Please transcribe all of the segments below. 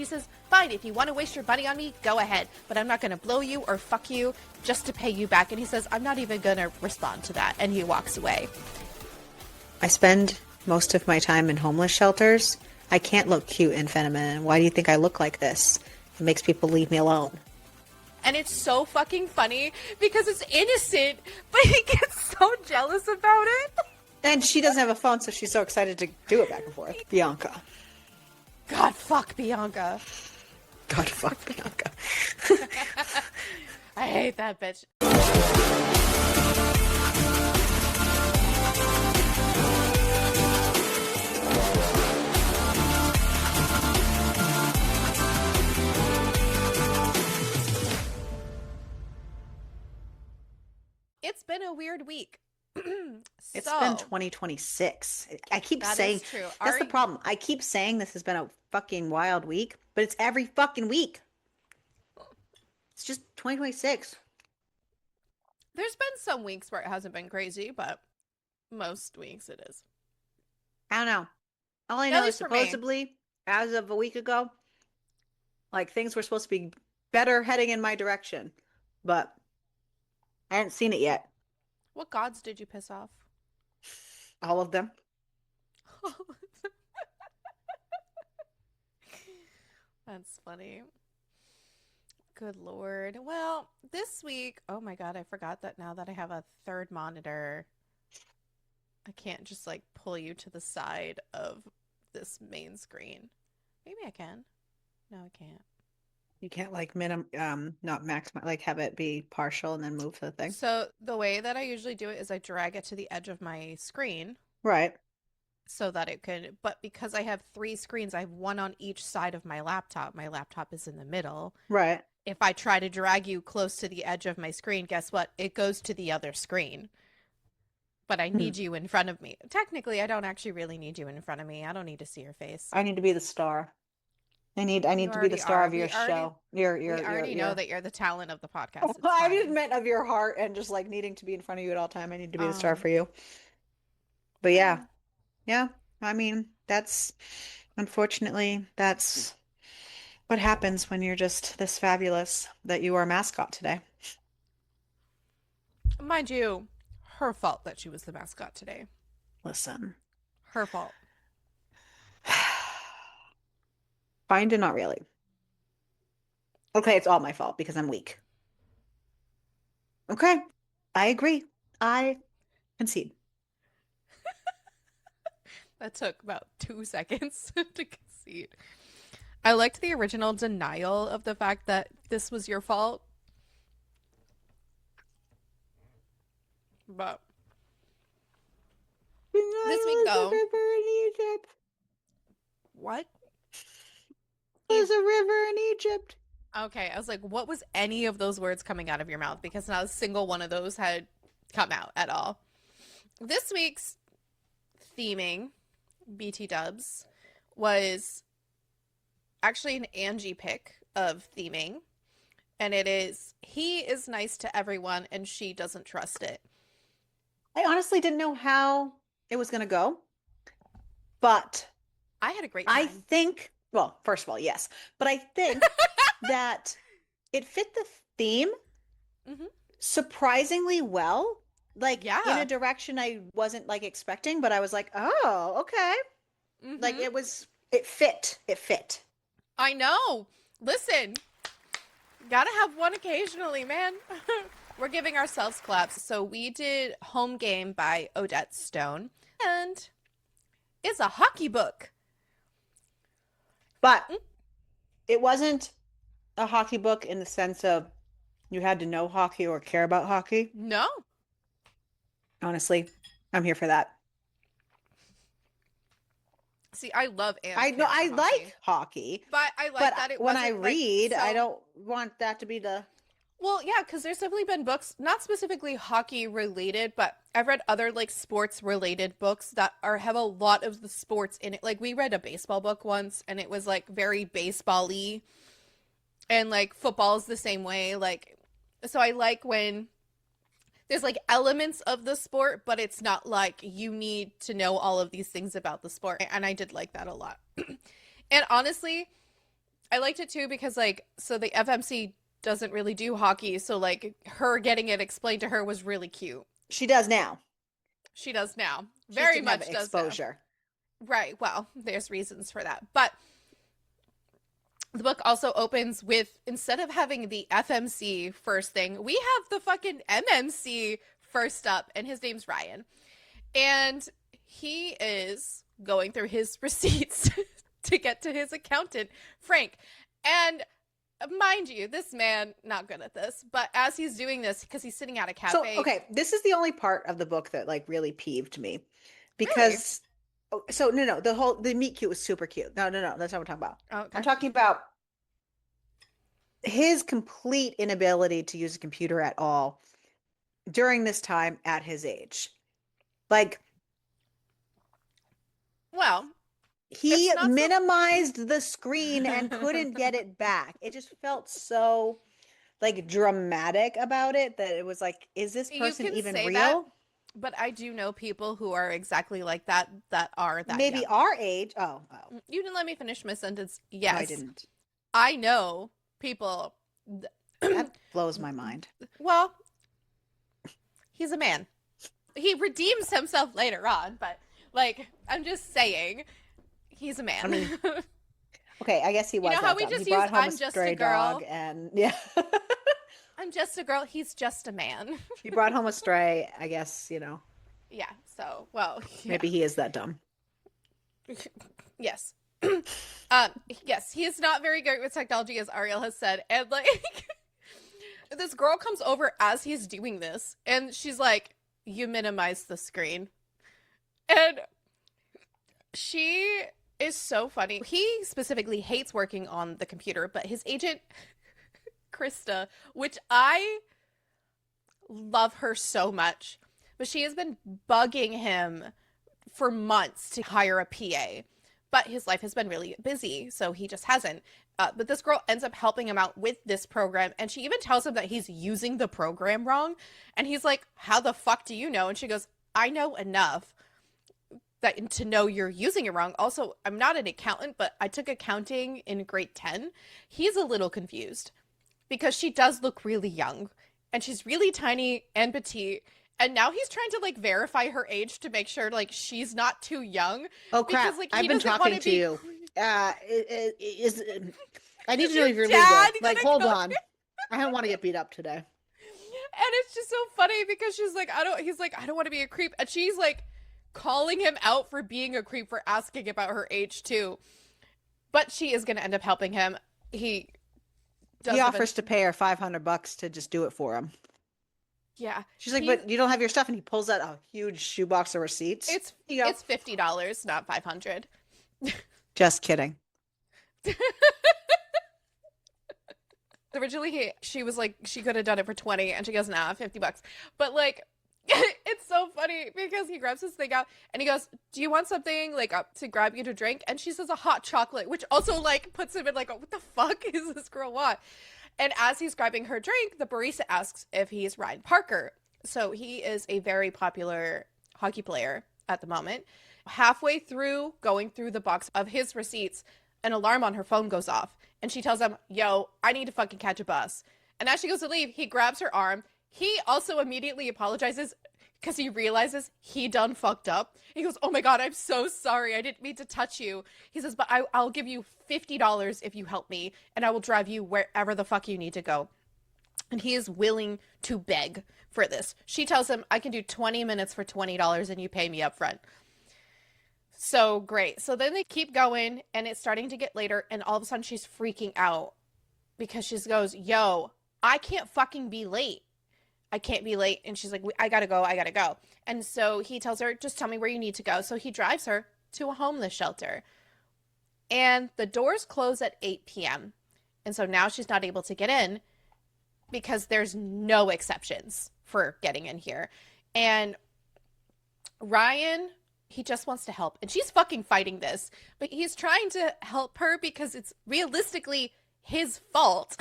she says, fine, if you want to waste your money on me, go ahead. But I'm not going to blow you or fuck you just to pay you back. And he says, I'm not even going to respond to that. And he walks away. I spend most of my time in homeless shelters. I can't look cute and feminine. Why do you think I look like this? It makes people leave me alone. And it's so fucking funny because it's innocent, but he gets so jealous about it. And she doesn't have a phone, so she's so excited to do it back and forth. Bianca. God fuck Bianca. God fuck Bianca. I hate that bitch. It's been a weird week. It's been 2026. I keep saying true. That's the problem. I keep saying this has been a fucking wild week, but it's every fucking week. It's just 2026. There's been some weeks where it hasn't been crazy, but most weeks it is. I don't know. All I know is supposedly, as of a week ago, like things were supposed to be better heading in my direction, but I hadn't seen it yet. What gods did you piss off? All of them. That's funny. Good Lord. Well, this week, oh my God, I forgot that now that I have a third monitor, I can't just like pull you to the side of this main screen. Maybe I can. No, I can't. You can't like not max, like have it be partial and then move the thing. So the way that I usually do it is I drag it to the edge of my screen. Right. So that it could, but because I have 3 screens, I have one on each side of my laptop. My laptop is in the middle. Right. If I try to drag you close to the edge of my screen, guess what? It goes to the other screen. But I need you in front of me. Technically, I don't actually really need you in front of me. I don't need to see your face. I need to be the star. I need to be the star of your show. We already know that you're the talent of the podcast. I just meant of your heart and just like needing to be in front of you at all time. I need to be the star for you. But yeah. I mean, unfortunately, that's what happens when you're just this fabulous that you are a mascot today. Mind you, her fault that she was the mascot today. Listen. Her fault. Kinda, not really. Okay, it's all my fault because I'm weak. Okay, I agree. I concede. That took about 2 seconds to concede. I liked the original denial of the fact that this was your fault. But this week, though. River in Egypt. What? There's a river in Egypt. Okay, I was like, what was any of those words coming out of your mouth? Because not a single one of those had come out at all. This week's theming, BT dubs, was actually an Angie pick of theming. And it is, he is nice to everyone and she doesn't trust it. I honestly didn't know how it was going to go. But I had a great time. I think, well, first of all, yes. But I think that it fit the theme surprisingly well. Like, in a direction I wasn't, like, expecting. But I was like, oh, okay. Like, it fit. It fit. I know. Listen. Gotta have one occasionally, man. We're giving ourselves claps. So we did Home Game by Odette Stone. And it's a hockey book. But it wasn't a hockey book in the sense of you had to know hockey or care about hockey. No. Honestly, I'm here for that. See, I love I like hockey. But I like that it when I wasn't read, I don't want that to be the... Well, yeah, because there's definitely been books, not specifically hockey related, but I've read other like sports related books that have a lot of the sports in it. Like we read a baseball book once and it was like very baseball-y, and like football is the same way. Like, so I like when there's like elements of the sport, but it's not like you need to know all of these things about the sport. And I did like that a lot. And honestly, I liked it too because like so the FMC doesn't really do hockey, so like her getting it explained to her was really cute. She does now. She does now. She just Very didn't have much does now. exposure. Right. Well, there's reasons for that. But the book also opens with instead of having the FMC first thing, we have the fucking MMC first up, and his name's Ryan. And he is going through his receipts to get to his accountant, Frank. And mind you, this man, not good at this, but as he's doing this, because he's sitting at a cafe. So, okay, this is the only part of the book that like really peeved me because so no, the meet cute was super cute. No, that's not what I'm talking about. Okay. I'm talking about his complete inability to use a computer at all during this time at his age. Like, well, he minimized the screen and couldn't get it back. It just felt so like dramatic about it that it was like, is this person even real? That, but I do know people who are exactly like that are that maybe young. Our age. Oh. You didn't let me finish my sentence. Yes. No, I didn't. I know people. That blows my mind. Well, he's a man. He redeems himself later on, but like, I'm just saying, he's a man. I mean, okay, I guess he was. You know how we just use I'm just a girl? And yeah. I'm just a girl. He's just a man. He brought home a stray, I guess, Yeah, so, well. Yeah. Maybe he is that dumb. Yes. Yes, he is not very good with technology, as Ariel has said. And, like, this girl comes over as he's doing this, and she's like, you minimize the screen. And she is so funny. He specifically hates working on the computer, but his agent, Krista, which I love her so much, but she has been bugging him for months to hire a PA, but his life has been really busy, so he just hasn't. But this girl ends up helping him out with this program, and she even tells him that he's using the program wrong, and he's like, how the fuck do you know? And she goes, I know enough that to know you're using it wrong. Also, I'm not an accountant, but I took accounting in grade 10. He's a little confused because she does look really young, and she's really tiny and petite. And now he's trying to like verify her age to make sure like she's not too young. Oh crap! Because, like, I've been talking to you. I need to know if you're legal. Like, hold on. I don't want to get beat up today. And it's just so funny because he's like, I don't want to be a creep. And she's like calling him out for being a creep for asking about her age too. But she is going to end up helping him. He offers to pay her $500 to just do it for him. Yeah. She's like, but you don't have your stuff. And he pulls out a huge shoebox of receipts. It's $50, not $500. Just kidding. Originally, she was like, she could have done it for 20, and she goes, nah, $50. But like, it's so funny because he grabs his thing out and he goes, do you want something like up to grab you to drink? And she says a hot chocolate, which also like puts him in like, what the fuck is this girl want? And as he's grabbing her drink, the barista asks if he's Ryan Parker. So he is a very popular hockey player at the moment. Halfway through going through the box of his receipts, an alarm on her phone goes off. And she tells him, yo, I need to fucking catch a bus. And as she goes to leave, he grabs her arm. He also immediately apologizes because he realizes he done fucked up. He goes, oh my God, I'm so sorry. I didn't mean to touch you. He says, but I'll give you $50 if you help me, and I will drive you wherever the fuck you need to go. And he is willing to beg for this. She tells him, I can do 20 minutes for $20 and you pay me up front. So great. So then they keep going, and it's starting to get later, and all of a sudden she's freaking out because she goes, yo, I can't fucking be late. I can't be late. And she's like, I gotta go. And so he tells her, just tell me where you need to go. So he drives her to a homeless shelter. And the doors close at 8 p.m. And so now she's not able to get in because there's no exceptions for getting in here. And Ryan, he just wants to help. And she's fucking fighting this. But he's trying to help her because it's realistically his fault.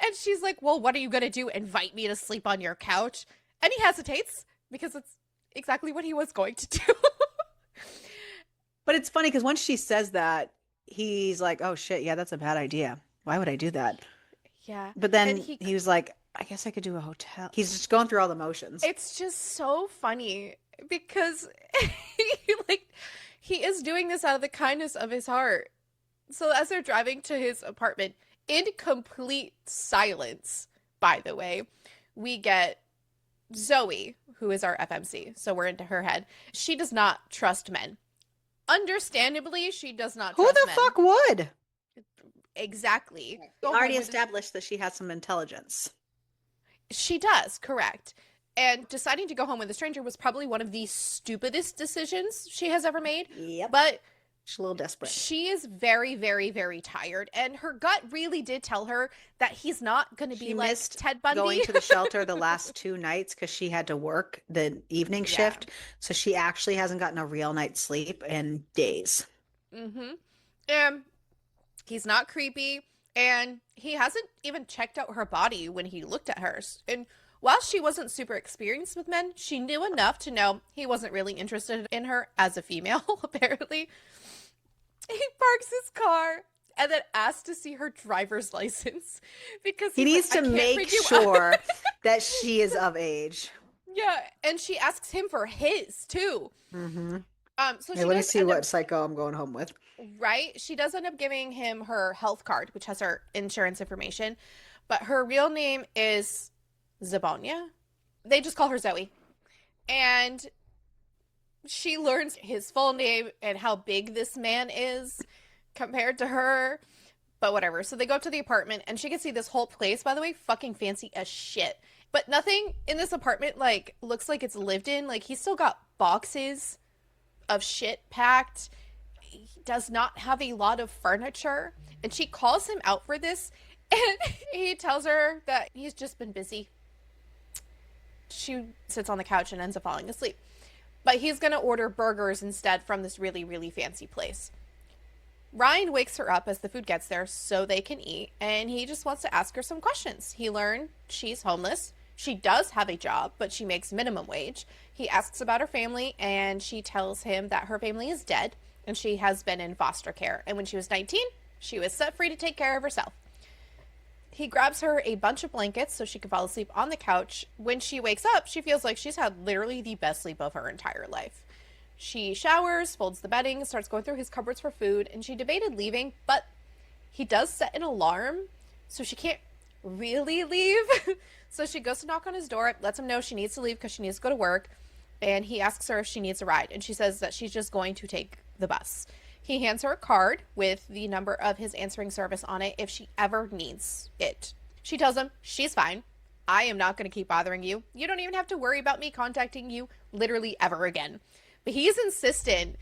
And she's like, well, what are you going to do? Invite me to sleep on your couch? And he hesitates because it's exactly what he was going to do. But it's funny because once she says that, he's like, oh shit, yeah, that's a bad idea. Why would I do that? Yeah. But And then he was like, I guess I could do a hotel. He's just going through all the motions. it's just so funny because like he is doing this out of the kindness of his heart. So as they're driving to his apartment in complete silence, by the way, we get Zoe, who is our FMC. So we're into her head. She does not trust men. Understandably, she does not Who trust the men. fuck would? Exactly. We already established that she has some intelligence. She does, correct. And deciding to go home with a stranger was probably one of the stupidest decisions she has ever made. Yep. But she's a little desperate. She is very, very, very tired. And her gut really did tell her that he's not going to be like Ted Bundy. Going to the shelter the last 2 nights because she had to work the evening shift. So she actually hasn't gotten a real night's sleep in days. Mm-hmm. He's not creepy. And he hasn't even checked out her body when he looked at hers. And while she wasn't super experienced with men, she knew enough to know he wasn't really interested in her as a female, apparently. He parks his car and then asks to see her driver's license because he needs to make sure that she is of age. Yeah, and she asks him for his too. Mm-hmm. So let me see what psycho I'm going home with. Right? She does end up giving him her health card, which has her insurance information, but her real name is Zabonia. They just call her Zoe. And she learns his full name and how big this man is compared to her. But whatever. So they go up to the apartment and she can see this whole place, by the way, fucking fancy as shit. But nothing in this apartment like looks like it's lived in. Like he's still got boxes of shit packed. He does not have a lot of furniture. And she calls him out for this and he tells her that he's just been busy. She sits on the couch and ends up falling asleep. But he's going to order burgers instead from this really, really fancy place. Ryan wakes her up as the food gets there so they can eat, and he just wants to ask her some questions. He learned she's homeless. She does have a job, but she makes minimum wage. He asks about her family, and she tells him that her family is dead, and she has been in foster care. And when she was 19, she was set free to take care of herself. He grabs her a bunch of blankets so she can fall asleep on the couch. When she wakes up, she feels like she's had literally the best sleep of her entire life. She showers, folds the bedding, starts going through his cupboards for food, and she debated leaving, but he does set an alarm, so she can't really leave. So she goes to knock on his door, lets him know she needs to leave because she needs to go to work, and he asks her if she needs a ride, and she says that she's just going to take the bus. He hands her a card with the number of his answering service on it if she ever needs it. She tells him she's fine. I am not going to keep bothering you. You don't even have to worry about me contacting you literally ever again. But he's insistent.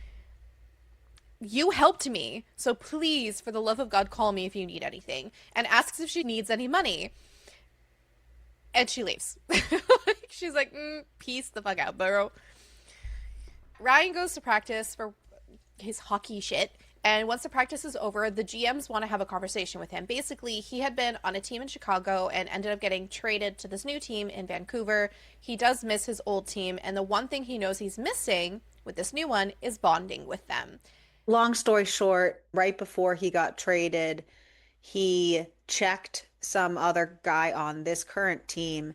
You helped me, so please, for the love of God, call me if you need anything. And asks if she needs any money. And she leaves. She's like, peace the fuck out, bro. Ryan goes to practice for his hockey shit. And once the practice is over, the GMs want to have a conversation with him. Basically, he had been on a team in Chicago and ended up getting traded to this new team in Vancouver. He does miss his old team. And the one thing he knows he's missing with this new one is bonding with them. Long story short, right before he got traded, he checked some other guy on this current team.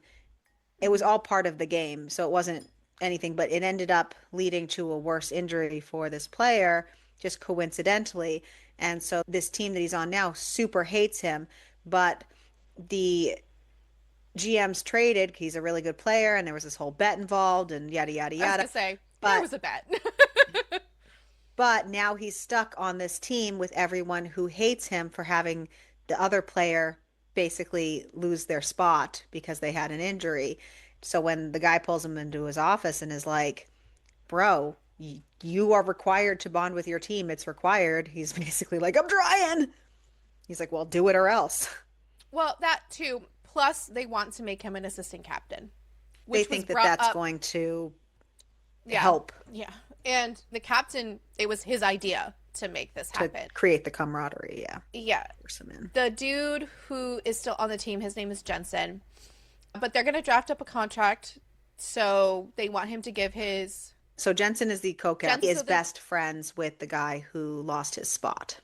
It was all part of the game, so it wasn't anything, but it ended up leading to a worse injury for this player, just coincidentally. And so this team that he's on now super hates him, but the GM's traded, he's a really good player, and there was this whole bet involved and yada, yada, yada. I was going to say, there was a bet. But now he's stuck on this team with everyone who hates him for having the other player basically lose their spot because they had an injury. So when the guy pulls him into his office and is like, bro, you are required to bond with your team. It's required. He's basically like, I'm trying. He's like, well, do it or else. Well, that too. Plus, they want to make him an assistant captain. They think that that's going to help. Yeah. And the captain, it was his idea to make this happen. To create the camaraderie, yeah. Yeah. Force him in. The dude who is still on the team, his name is Jensen. But they're going to draft up a contract, so they want him to give his... So Jensen is the co-captain. He is best friends with the guy who lost his spot.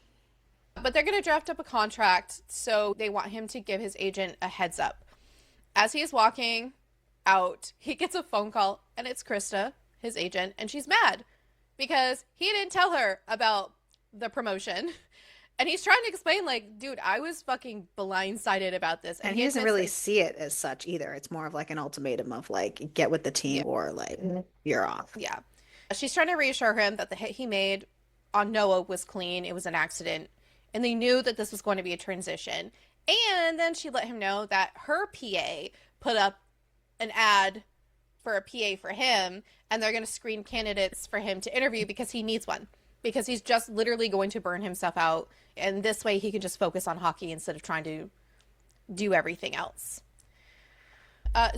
But they're going to draft up a contract, so they want him to give his agent a heads up. As he is walking out, he gets a phone call, and it's Krista, his agent, and she's mad because he didn't tell her about the promotion. And he's trying to explain, like, dude, I was fucking blindsided about this. And he doesn't really see it as such either. It's more of like an ultimatum of like, get with the team or like, you're off. Yeah. She's trying to reassure him that the hit he made on Noah was clean. It was an accident. And they knew that this was going to be a transition. And then she let him know that her PA put up an ad for a PA for him, and they're going to screen candidates for him to interview because he needs one. Because he's just literally going to burn himself out. And this way he can just focus on hockey instead of trying to do everything else.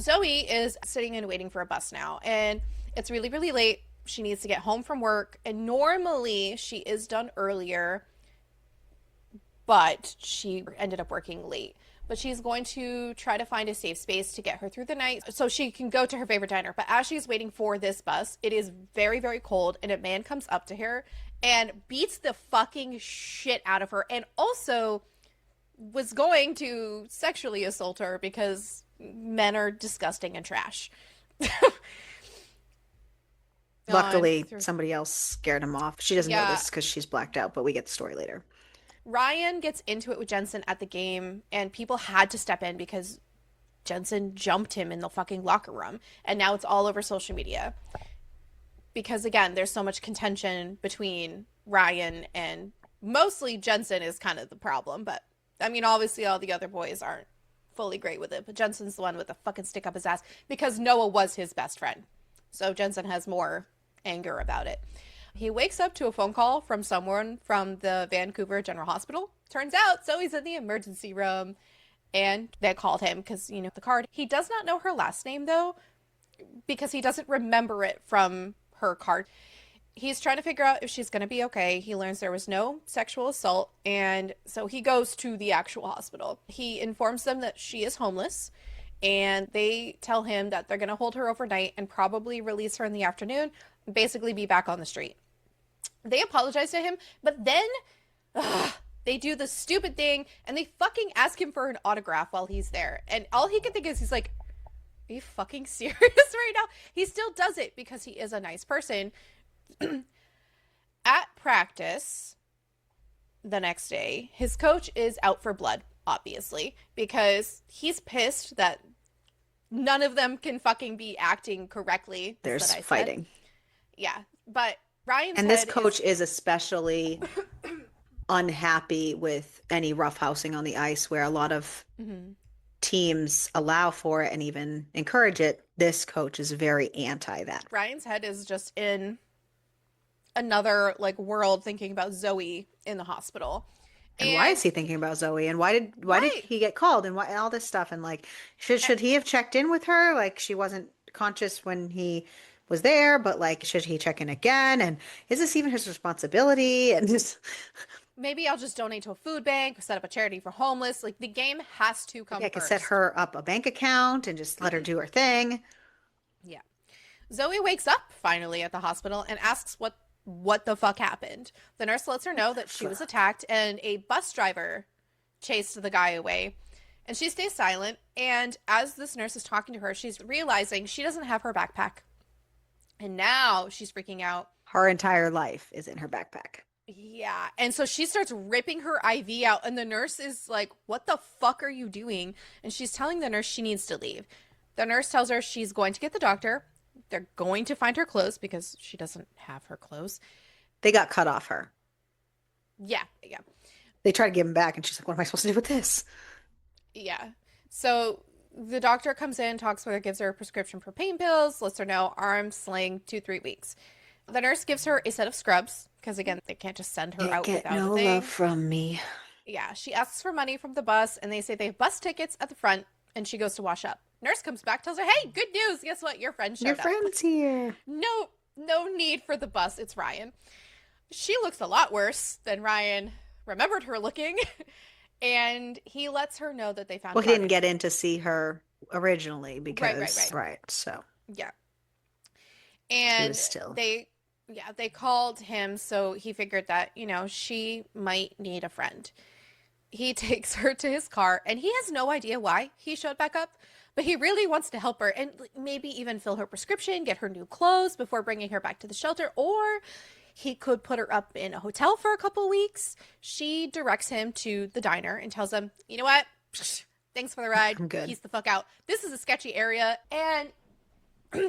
Zoe is sitting and waiting for a bus now. And it's really, really late. She needs to get home from work. And normally she is done earlier, but she ended up working late. But she's going to try to find a safe space to get her through the night so she can go to her favorite diner. But as she's waiting for this bus, it is very, very cold, and a man comes up to her and beats the fucking shit out of her, and also was going to sexually assault her because men are disgusting and trash. Luckily, somebody else scared him off. She doesn't know this because she's blacked out, but we get the story later. Ryan gets into it with Jensen at the game, and people had to step in because Jensen jumped him in the fucking locker room, and now it's all over social media. Because, again, there's so much contention between Ryan and mostly Jensen is kind of the problem, but, I mean, obviously all the other boys aren't fully great with it, but Jensen's the one with the fucking stick up his ass because Noah was his best friend. So Jensen has more anger about it. He wakes up to a phone call from someone from the Vancouver General Hospital. Turns out Zoe's in the emergency room, and they called him because, you know, the card. He does not know her last name, though, because he doesn't remember it from her card. He's trying to figure out if she's going to be okay. He learns there was no sexual assault, and so he goes to the actual hospital. He informs them that she is homeless, and they tell him that they're going to hold her overnight and probably release her in the afternoon, basically be back on the street. They apologize to him, but then they do the stupid thing and they fucking ask him for an autograph while he's there. And all he can think is, he's like, are you fucking serious right now? He still does it because he is a nice person. At practice the next day, his coach is out for blood, obviously, because he's pissed that none of them can fucking be acting correctly. There's fighting. Yeah, but Ryan's and this coach is especially unhappy with any roughhousing on the ice, where a lot of teams allow for it and even encourage it. This coach is very anti that. Ryan's head is just in another like world, thinking about Zoe in the hospital. And why is he thinking about Zoe? And why did he get called? And why all this stuff? And like, should he have checked in with her? Like, she wasn't conscious when he was there, but like, should he check in again? And is this even his responsibility? And just maybe I'll just donate to a food bank, set up a charity for homeless. Like, the game has to come first. I could set her up a bank account and just let her do her thing. Yeah. Zoe wakes up finally at the hospital and asks what the fuck happened. The nurse lets her know that she was attacked and a bus driver chased the guy away. And she stays silent. And as this nurse is talking to her, she's realizing she doesn't have her backpack. And now she's freaking out. Her entire life is in her backpack. Yeah. And so she starts ripping her IV out. And the nurse is like, what the fuck are you doing? And she's telling the nurse she needs to leave. The nurse tells her she's going to get the doctor. They're going to find her clothes because she doesn't have her clothes. They got cut off her. Yeah. Yeah. They try to give them back. And she's like, what am I supposed to do with this? Yeah. So the doctor comes in, talks with her, gives her a prescription for pain pills, lets her know arm sling 2-3 weeks. The nurse gives her a set of scrubs because, again, they can't just send her out without no a thing. love from me. Yeah, she asks for money from the bus, and they say they have bus tickets at the front, and she goes to wash up. Nurse comes back, tells her, hey, good news. Guess what? Your friend showed up. Your friend's here. No need for the bus. It's Ryan. She looks a lot worse than Ryan remembered her looking. And he lets her know that they found. Well, he didn't get in to see her originally because right. So yeah, and still. Yeah, they called him, so he figured that, she might need a friend. He takes her to his car, and he has no idea why he showed back up, but he really wants to help her and maybe even fill her prescription, get her new clothes before bringing her back to the shelter, or he could put her up in a hotel for a couple weeks. She directs him to the diner and tells him, you know what? Thanks for the ride. I'm good. Peace the fuck out. This is a sketchy area. And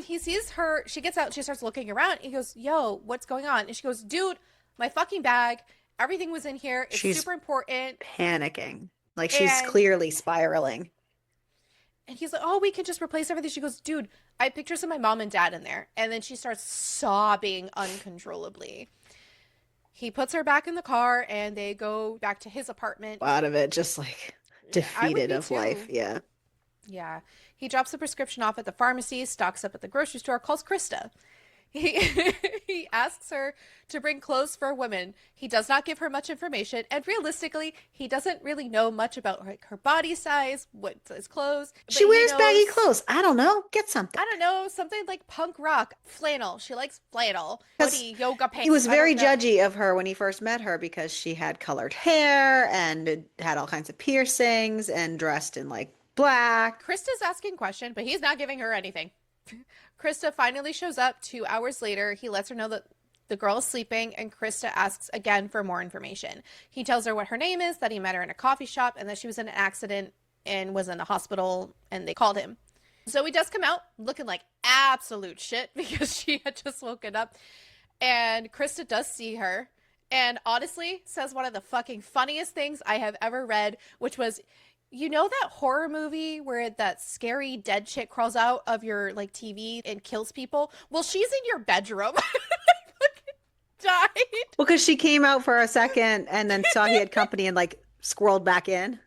he sees her. She gets out. She starts looking around. He goes, yo, what's going on? And she goes, dude, my fucking bag. Everything was in here. It's She's super important. panicking. Like she's And clearly spiraling. and he's like, oh, we can just replace everything. She goes, dude, I have pictures of my mom and dad in there. And then she starts sobbing uncontrollably. He puts her back in the car and they go back to his apartment. Out of it, just like Yeah, I would defeated be of too. life. Yeah. Yeah. He drops the prescription off at the pharmacy, stocks up at the grocery store, calls Krista. He he asks her to bring clothes for women. He does not give her much information, and realistically, he doesn't really know much about like her body size, what size clothes. But She he wears baggy knows, clothes. I don't know. Get something. I don't know, something like punk rock, flannel. She likes flannel, Because hoodie, yoga he pants. was I don't very know. judgy of her when he first met her because she had colored hair and had all kinds of piercings and dressed in like black. Krista's asking question, but he's not giving her anything. Krista finally shows up 2 hours later. He lets her know that the girl is sleeping, and Krista asks again for more information. He tells her what her name is, that he met her in a coffee shop, and that she was in an accident and was in the hospital, and they called him. Zoe does come out looking like absolute shit because she had just woken up, and Krista does see her. And honestly, says one of the fucking funniest things I have ever read, which was, you know that horror movie where that scary dead chick crawls out of your like TV and kills people? Well, she's in your bedroom. I fucking died. Well, because she came out for a second and then saw he had company and like squirreled back in.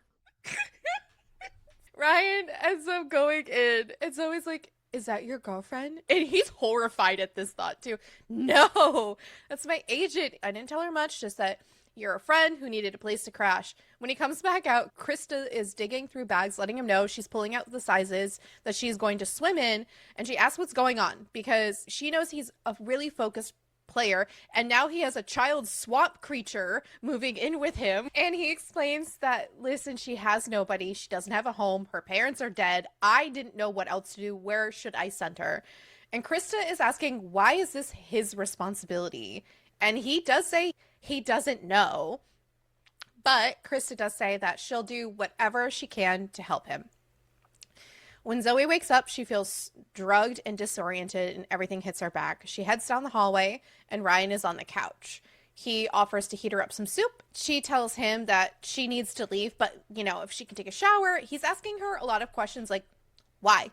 Ryan ends up going in. It's always like, is that your girlfriend? And he's horrified at this thought too. No, that's my agent. I didn't tell her much, just that you're a friend who needed a place to crash. When he comes back out, Krista is digging through bags, letting him know she's pulling out the sizes that she's going to swim in. And she asks what's going on because she knows he's a really focused player, and now he has a child swamp creature moving in with him. And he explains that, listen, she has nobody, she doesn't have a home, her parents are dead, I didn't know what else to do, where should I send her? And Krista is asking, why is this his responsibility? And he does say he doesn't know, but Krista does say that she'll do whatever she can to help him. When Zoe wakes up, she feels drugged and disoriented, and everything hits her back. She heads down the hallway, and Ryan is on the couch. He offers to heat her up some soup. She tells him that she needs to leave, but, if she can take a shower. He's asking her a lot of questions like, why?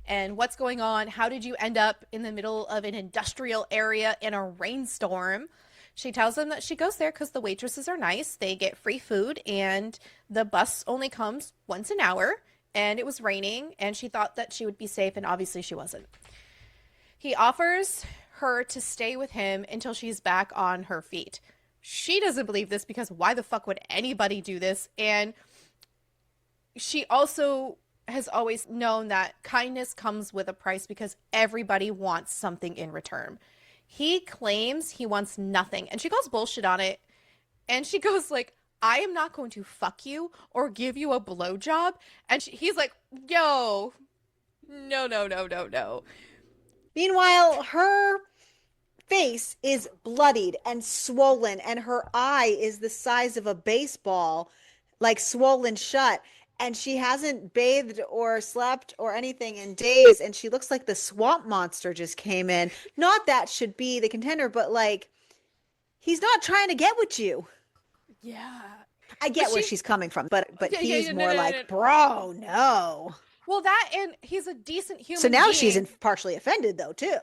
And what's going on? How did you end up in the middle of an industrial area in a rainstorm? She tells him that she goes there because the waitresses are nice. They get free food, and the bus only comes once an hour. And it was raining, and she thought that she would be safe, and obviously she wasn't. He offers her to stay with him until she's back on her feet. She doesn't believe this because why the fuck would anybody do this? And she also has always known that kindness comes with a price because everybody wants something in return. He claims he wants nothing, and she calls bullshit on it. And she goes like, I am not going to fuck you or give you a blowjob. And he's like, yo, no, no, no, no, no. Meanwhile, her face is bloodied and swollen, and her eye is the size of a baseball, like swollen shut. And she hasn't bathed or slept or anything in days. And she looks like the swamp monster just came in. Not that should be the contender, but like, he's not trying to get with you. Yeah. I get where she's coming from, but he's more no, like, no. bro, no. Well, that, and he's a decent human So now being. she's partially offended, though, too.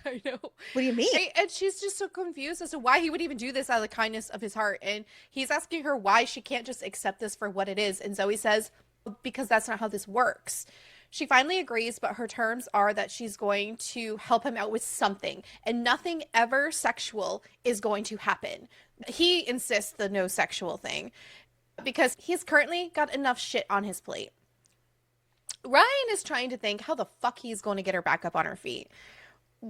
I know. What do you mean? And she's just so confused as to why he would even do this out of the kindness of his heart. And he's asking her why she can't just accept this for what it is. And Zoe says, because that's not how this works. She finally agrees, but her terms are that she's going to help him out with something, and nothing ever sexual is going to happen. He insists the no sexual thing because he's currently got enough shit on his plate. Ryan is trying to think how the fuck he's going to get her back up on her feet.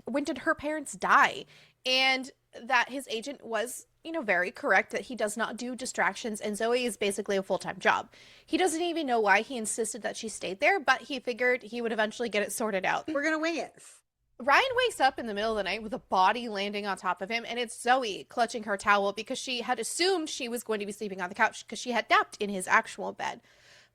When did her parents die? and that his agent was, very correct that he does not do distractions, and Zoe is basically a full-time job. He doesn't even know why he insisted that she stayed there, but he figured he would eventually get it sorted out. We're gonna wing it. Ryan wakes up in the middle of the night with a body landing on top of him, and it's Zoe clutching her towel because she had assumed she was going to be sleeping on the couch because she had napped in his actual bed.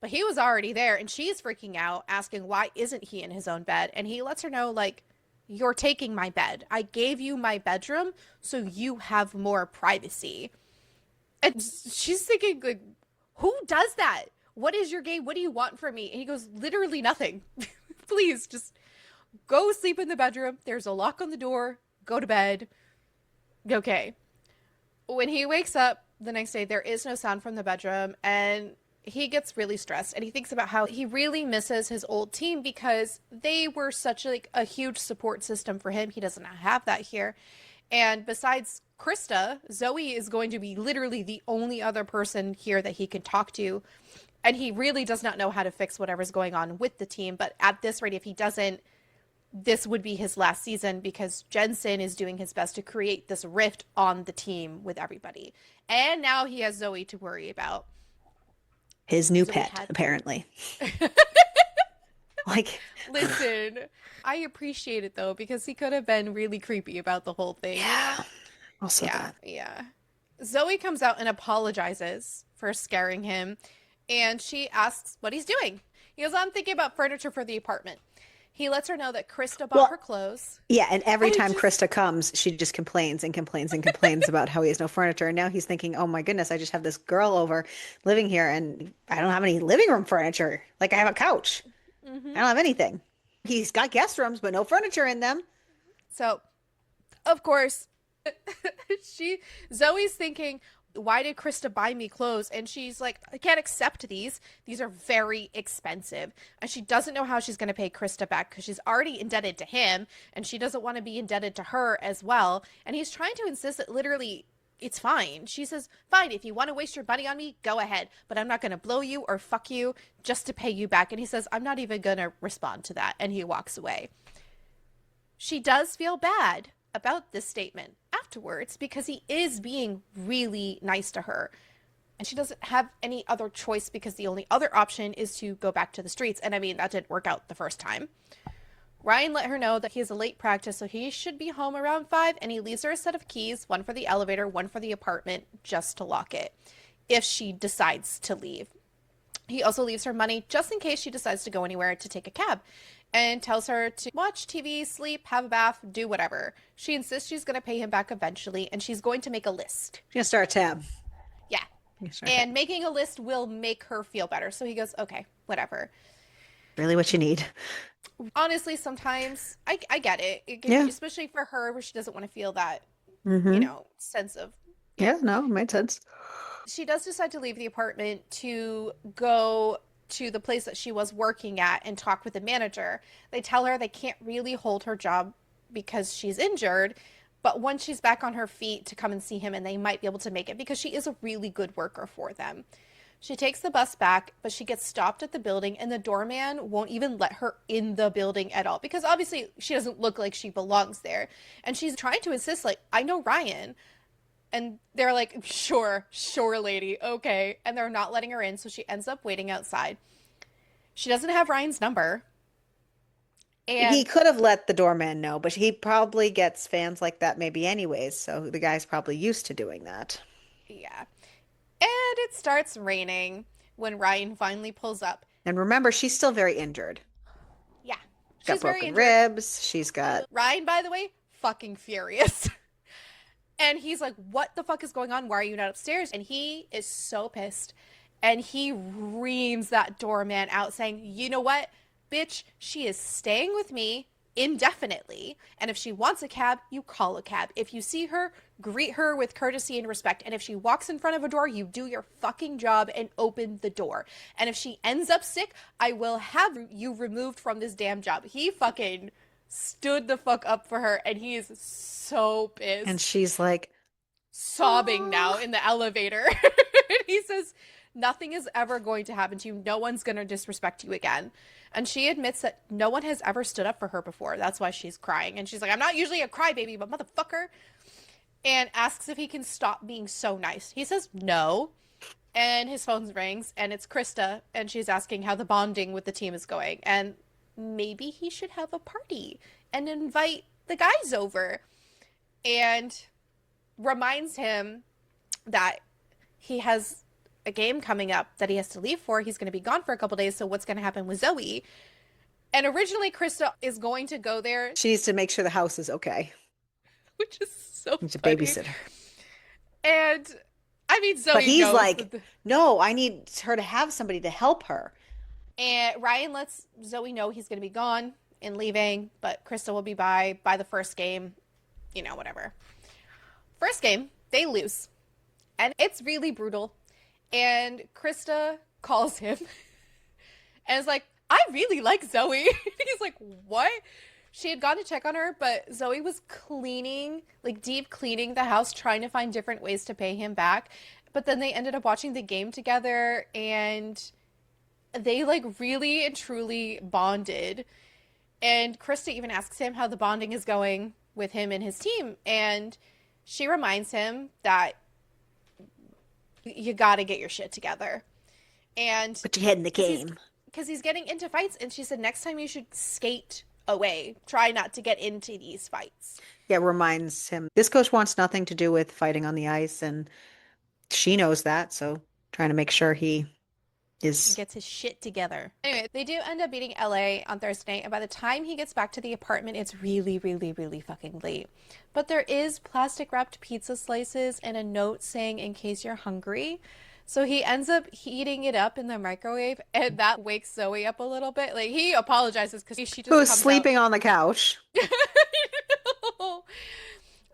But he was already there, and she's freaking out, asking why isn't he in his own bed, and he lets her know, like, you're taking my bed. I gave you my bedroom so you have more privacy. And she's thinking, like, who does that? What is your game? What do you want from me? And he goes, literally nothing. Please, just go sleep in the bedroom. There's a lock on the door. Go to bed. Okay. When he wakes up the next day, there is no sound from the bedroom, and he gets really stressed, and he thinks about how he really misses his old team because they were such like a huge support system for him. He doesn't have that here. And besides Krista, Zoe is going to be literally the only other person here that he can talk to. And he really does not know how to fix whatever's going on with the team. But at this rate, if he doesn't, this would be his last season because Jensen is doing his best to create this rift on the team with everybody. And now he has Zoe to worry about. His new pet, apparently. Like, listen, I appreciate it though because he could have been really creepy about the whole thing. Yeah. Also yeah, yeah. Zoe comes out and apologizes for scaring him, and she asks what he's doing. He goes, I'm thinking about furniture for the apartment. He lets her know that Krista bought her clothes. Yeah, and every time Krista comes, she just complains and complains and complains about how he has no furniture. And now he's thinking, oh my goodness, I just have this girl over living here and I don't have any living room furniture. Like I have a couch. Mm-hmm. I don't have anything. He's got guest rooms, but no furniture in them. So, of course, Zoe's thinking, why did Krista buy me clothes? And she's like, I can't accept these. These are very expensive. And she doesn't know how she's going to pay Krista back because she's already indebted to him and she doesn't want to be indebted to her as well. And he's trying to insist that literally it's fine. She says, fine, if you want to waste your money on me, go ahead. But I'm not going to blow you or fuck you just to pay you back. And he says, I'm not even going to respond to that. And he walks away. She does feel bad about this statement afterwards because he is being really nice to her. And she doesn't have any other choice because the only other option is to go back to the streets. And I mean, that didn't work out the first time. Ryan let her know that he has a late practice, so he should be home around 5, and he leaves her a set of keys, one for the elevator, one for the apartment, just to lock it, if she decides to leave. He also leaves her money just in case she decides to go anywhere to take a cab, and tells her to watch TV, sleep, have a bath, do whatever. She insists she's going to pay him back eventually, and she's going to make a list. She's going to start a tab. Yeah. And making a list will make her feel better. So he goes, okay, whatever. Really what you need. Honestly, sometimes I get it. Especially for her where she doesn't want to feel that, sense of. Yeah, no, it made sense. She does decide to leave the apartment to go to the place that she was working at and talk with the manager. They tell her they can't really hold her job because she's injured, but once she's back on her feet to come and see him and they might be able to make it because she is a really good worker for them. She takes the bus back, but she gets stopped at the building and the doorman won't even let her in the building at all because obviously she doesn't look like she belongs there. And she's trying to insist, like, I know Ryan. And they're like, sure, lady, okay. And they're not letting her in, so she ends up waiting outside. She doesn't have Ryan's number. And he could have let the doorman know, but he probably gets fans like that maybe anyways, so the guy's probably used to doing that. Yeah. And it starts raining when Ryan finally pulls up. And remember, she's still very injured. Yeah. She's got broken ribs. She's got... Ryan, by the way, fucking furious. And he's like, what the fuck is going on? Why are you not upstairs? And he is so pissed. And he reams that doorman out saying, you know what, bitch, she is staying with me indefinitely. And if she wants a cab, you call a cab. If you see her, greet her with courtesy and respect. And if she walks in front of a door, you do your fucking job and open the door. And if she ends up sick, I will have you removed from this damn job. He fucking stood the fuck up for her, and he is so pissed. And she's like sobbing now in the elevator. And he says, Nothing is ever going to happen to you. No one's going to disrespect you again. And she admits that no one has ever stood up for her before. That's why she's crying. And she's like, I'm not usually a crybaby, but motherfucker. And asks if he can stop being so nice. He says no. And his phone rings, and it's Krista, and she's asking how the bonding with the team is going. And maybe he should have a party and invite the guys over. And reminds him that he has a game coming up that he has to leave for. He's going to be gone for a couple days, so what's going to happen with Zoe? And originally, Krista is going to go there. She needs to make sure the house is okay. Which is so She's a funny. babysitter. And, I mean, Zoe But he's knows like, no, I need her to have somebody to help her. And Ryan lets Zoe know he's going to be gone and leaving, but Krista will be by the first game. You know, whatever. First game, they lose. And it's really brutal. And Krista calls him and is like, I really like Zoe. He's like, what? She had gone to check on her, but Zoe was cleaning, like deep cleaning the house, trying to find different ways to pay him back. But then they ended up watching the game together, and they like really and truly bonded. And Krista even asks him how the bonding is going with him and his team. And she reminds him that you got to get your shit together. And put your head in the game. Because he's getting into fights. And she said, next time you should skate away. Try not to get into these fights. Yeah, reminds him. This coach wants nothing to do with fighting on the ice. And she knows that. So trying to make sure he gets his shit together. Anyway, they do end up beating LA on Thursday night, and by the time he gets back to the apartment, it's really, really, really fucking late. But there is plastic wrapped pizza slices and a note saying, in case you're hungry. So he ends up heating it up in the microwave, and that wakes Zoe up a little bit. Like, he apologizes because she just who's sleeping on the couch.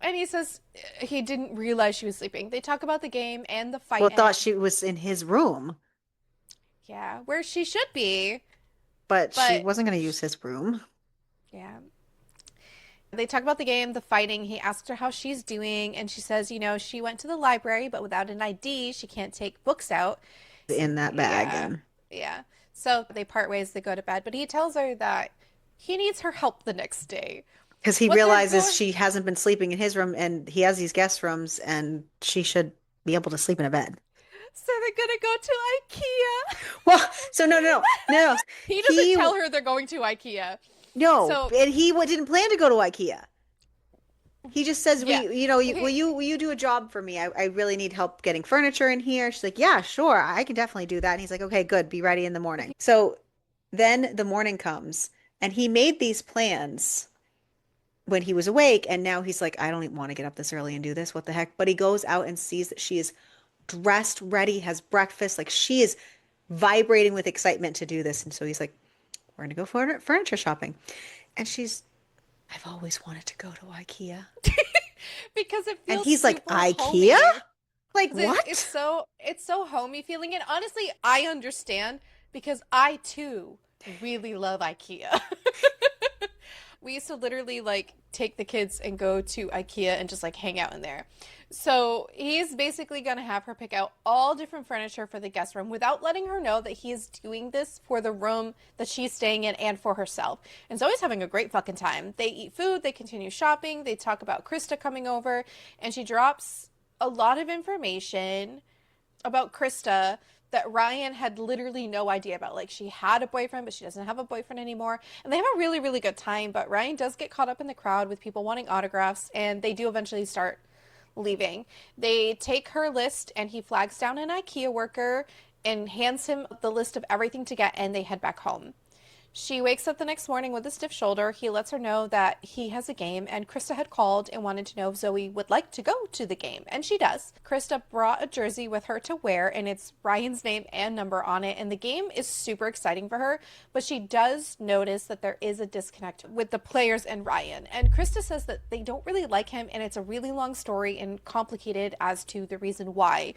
And he says he didn't realize she was sleeping. They talk about the game and the fight. Well, thought she was in his room. Yeah, where she should be. But she wasn't going to use his room. Yeah. They talk about the game, the fighting. He asks her how she's doing, and she says, you know, she went to the library, but without an ID, she can't take books out. In that bag. Yeah. So they part ways, they go to bed. But he tells her that he needs her help the next day. Because he realizes she hasn't been sleeping in his room, and he has these guest rooms, and she should be able to sleep in a bed. So they're gonna go to IKEA. Well, so no. He doesn't tell her they're going to IKEA. No, and he didn't plan to go to IKEA. He just says, will you do a job for me? I really need help getting furniture in here. She's like, yeah, sure, I can definitely do that. And he's like, okay, good, be ready in the morning. So then the morning comes, and he made these plans when he was awake, and now he's like, I don't even want to get up this early and do this. What the heck? But he goes out and sees that she is dressed, ready, has breakfast. Like, she is vibrating with excitement to do this. And so he's like, we're gonna go for furniture shopping. And I've always wanted to go to IKEA. Because it feels, and he's like, IKEA? Homey. Like, what? It's so homey feeling. And honestly, I understand, because I too really love IKEA. We used to literally like take the kids and go to IKEA and just like hang out in there. So he's basically going to have her pick out all different furniture for the guest room without letting her know that he is doing this for the room that she's staying in and for herself. And Zoe's having a great fucking time. They eat food, they continue shopping, they talk about Krista coming over, and she drops a lot of information about Krista that Ryan had literally no idea about. Like, she had a boyfriend, but she doesn't have a boyfriend anymore. And they have a really, really good time, but Ryan does get caught up in the crowd with people wanting autographs, and they do eventually start leaving. They take her list, and he flags down an IKEA worker and hands him the list of everything to get, and they head back home. She wakes up the next morning with a stiff shoulder. He lets her know that he has a game, and Krista had called and wanted to know if Zoe would like to go to the game, and she does. Krista brought a jersey with her to wear, and it's Ryan's name and number on it, and the game is super exciting for her, but she does notice that there is a disconnect with the players and Ryan, and Krista says that they don't really like him, and it's a really long story and complicated as to the reason why.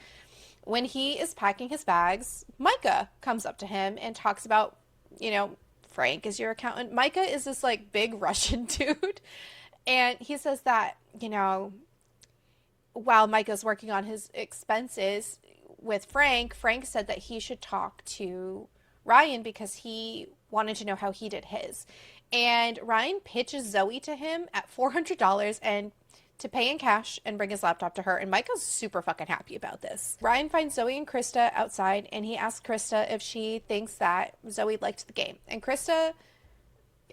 When he is packing his bags, Micah comes up to him and talks about, you know, Frank is your accountant. Micah is this like big Russian dude. And he says that, you know, while Micah's working on his expenses, with Frank, Frank said that he should talk to Ryan because he wanted to know how he did his. And Ryan pitches Zoe to him at $400 and to pay in cash and bring his laptop to her. And Micah's super fucking happy about this. Ryan finds Zoe and Krista outside and he asks Krista if she thinks that Zoe liked the game. And Krista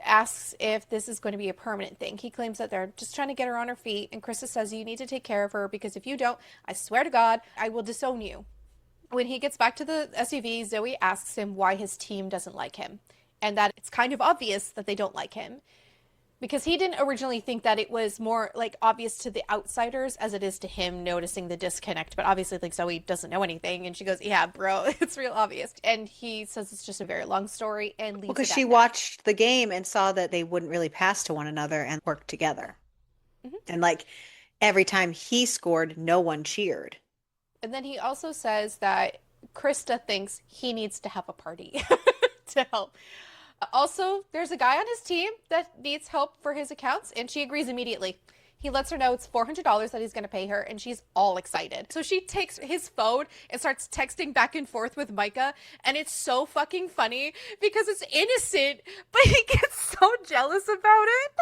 asks if this is going to be a permanent thing. He claims that they're just trying to get her on her feet. And Krista says, you need to take care of her because if you don't, I swear to God, I will disown you. When he gets back to the SUV, Zoe asks him why his team doesn't like him. And that it's kind of obvious that they don't like him. Because he didn't originally think that it was more like obvious to the outsiders as it is to him noticing the disconnect. But obviously, like, Zoe doesn't know anything. And she goes, yeah, bro, it's real obvious. And he says it's just a very long story and leaves because it at she that. watched the game and saw that they wouldn't really pass to one another and work together. Mm-hmm. And like every time he scored, no one cheered. And then he also says that Krista thinks he needs to have a party to help. Also, there's a guy on his team that needs help for his accounts, and she agrees immediately. He lets her know it's $400 that he's going to pay her, and she's all excited. So she takes his phone and starts texting back and forth with Micah, and it's so fucking funny because it's innocent, but he gets so jealous about it.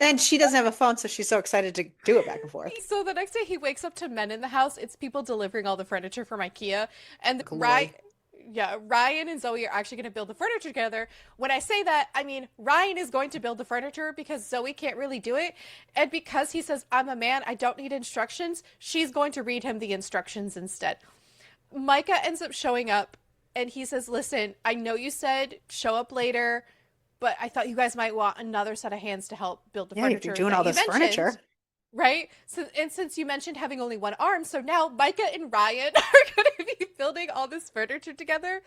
And she doesn't have a phone, so she's so excited to do it back and forth. So the next day he wakes up to men in the house. It's people delivering all the furniture from IKEA, and Ryan and Zoe are actually going to build the furniture together. When I say that, I mean Ryan is going to build the furniture because Zoe can't really do it. And because he says, I'm a man, I don't need instructions, she's going to read him the instructions instead. Micah ends up showing up and he says, listen, I know you said show up later, but I thought you guys might want another set of hands to help build the furniture. You're doing all this furniture. Right? So, and since you mentioned having only one arm, so now Micah and Ryan are going to be building all this furniture together.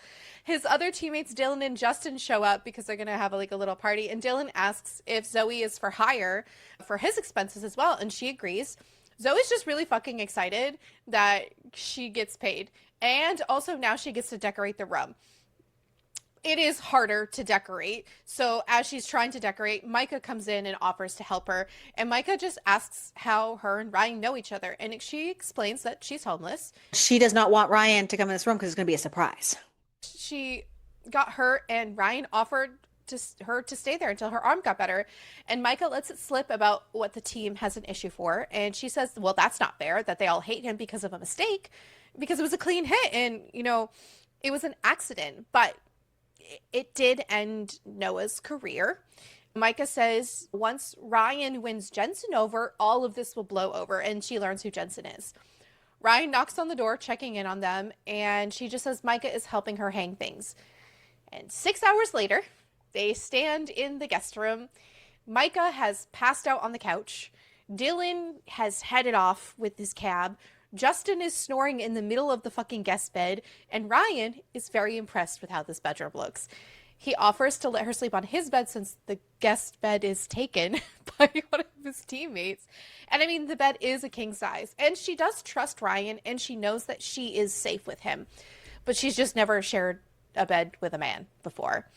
His other teammates, Dylan and Justin, show up because they're going to have a little party. And Dylan asks if Zoe is for hire for his expenses as well. And she agrees. Zoe's just really fucking excited that she gets paid. And also now she gets to decorate the room. It is harder to decorate. So as she's trying to decorate, Micah comes in and offers to help her. And Micah just asks how her and Ryan know each other. And she explains that she's homeless. She does not want Ryan to come in this room because it's going to be a surprise. She got hurt and Ryan offered her to stay there until her arm got better. And Micah lets it slip about what the team has an issue for. And she says, well, that's not fair that they all hate him because of a mistake, because it was a clean hit. And, it was an accident. But it did end Noah's career. Micah says once Ryan wins Jensen over, all of this will blow over, and she learns who Jensen is. Ryan knocks on the door, checking in on them, and she just says Micah is helping her hang things. And 6 hours later, they stand in the guest room. Micah has passed out on the couch. Dylan has headed off with his cab. Justin is snoring in the middle of the fucking guest bed, and Ryan is very impressed with how this bedroom looks. He offers to let her sleep on his bed since the guest bed is taken by one of his teammates. And I mean, the bed is a king size, and she does trust Ryan, and she knows that she is safe with him, but she's just never shared a bed with a man before.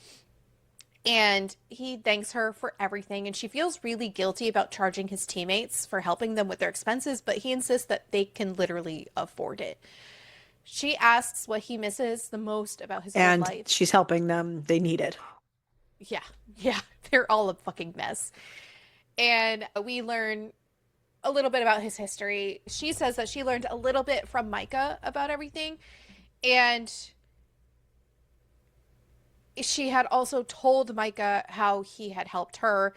And he thanks her for everything, and she feels really guilty about charging his teammates for helping them with their expenses, but he insists that they can literally afford it. She asks what he misses the most about his own life. And she's helping them. They need it. Yeah. They're all a fucking mess. And we learn a little bit about his history. She says that she learned a little bit from Micah about everything, and she had also told Micah how he had helped her,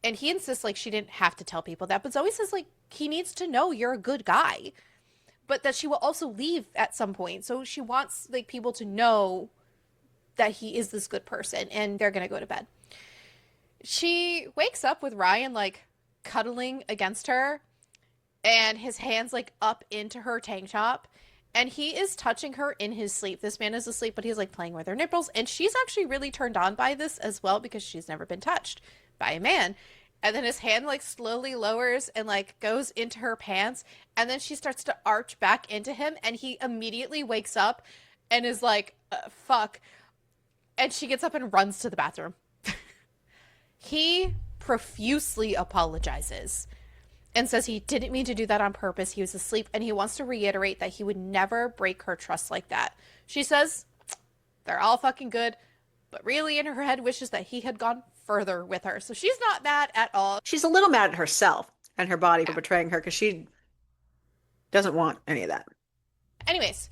and he insists she didn't have to tell people that, but Zoe says he needs to know you're a good guy, but that she will also leave at some point. So she wants people to know that he is this good person, and they're gonna go to bed. She wakes up with Ryan cuddling against her, and his hands up into her tank top. And he is touching her in his sleep. This man is asleep, but he's playing with her nipples. And she's actually really turned on by this as well because she's never been touched by a man. And then his hand slowly lowers and goes into her pants. And then she starts to arch back into him. And he immediately wakes up and is fuck. And she gets up and runs to the bathroom. He profusely apologizes and says he didn't mean to do that on purpose. He was asleep, and he wants to reiterate that he would never break her trust like that. She says they're all fucking good, but really in her head wishes that he had gone further with her. So she's not mad at all. She's a little mad at herself and her body for Yeah. betraying her because she doesn't want any of that. Anyways,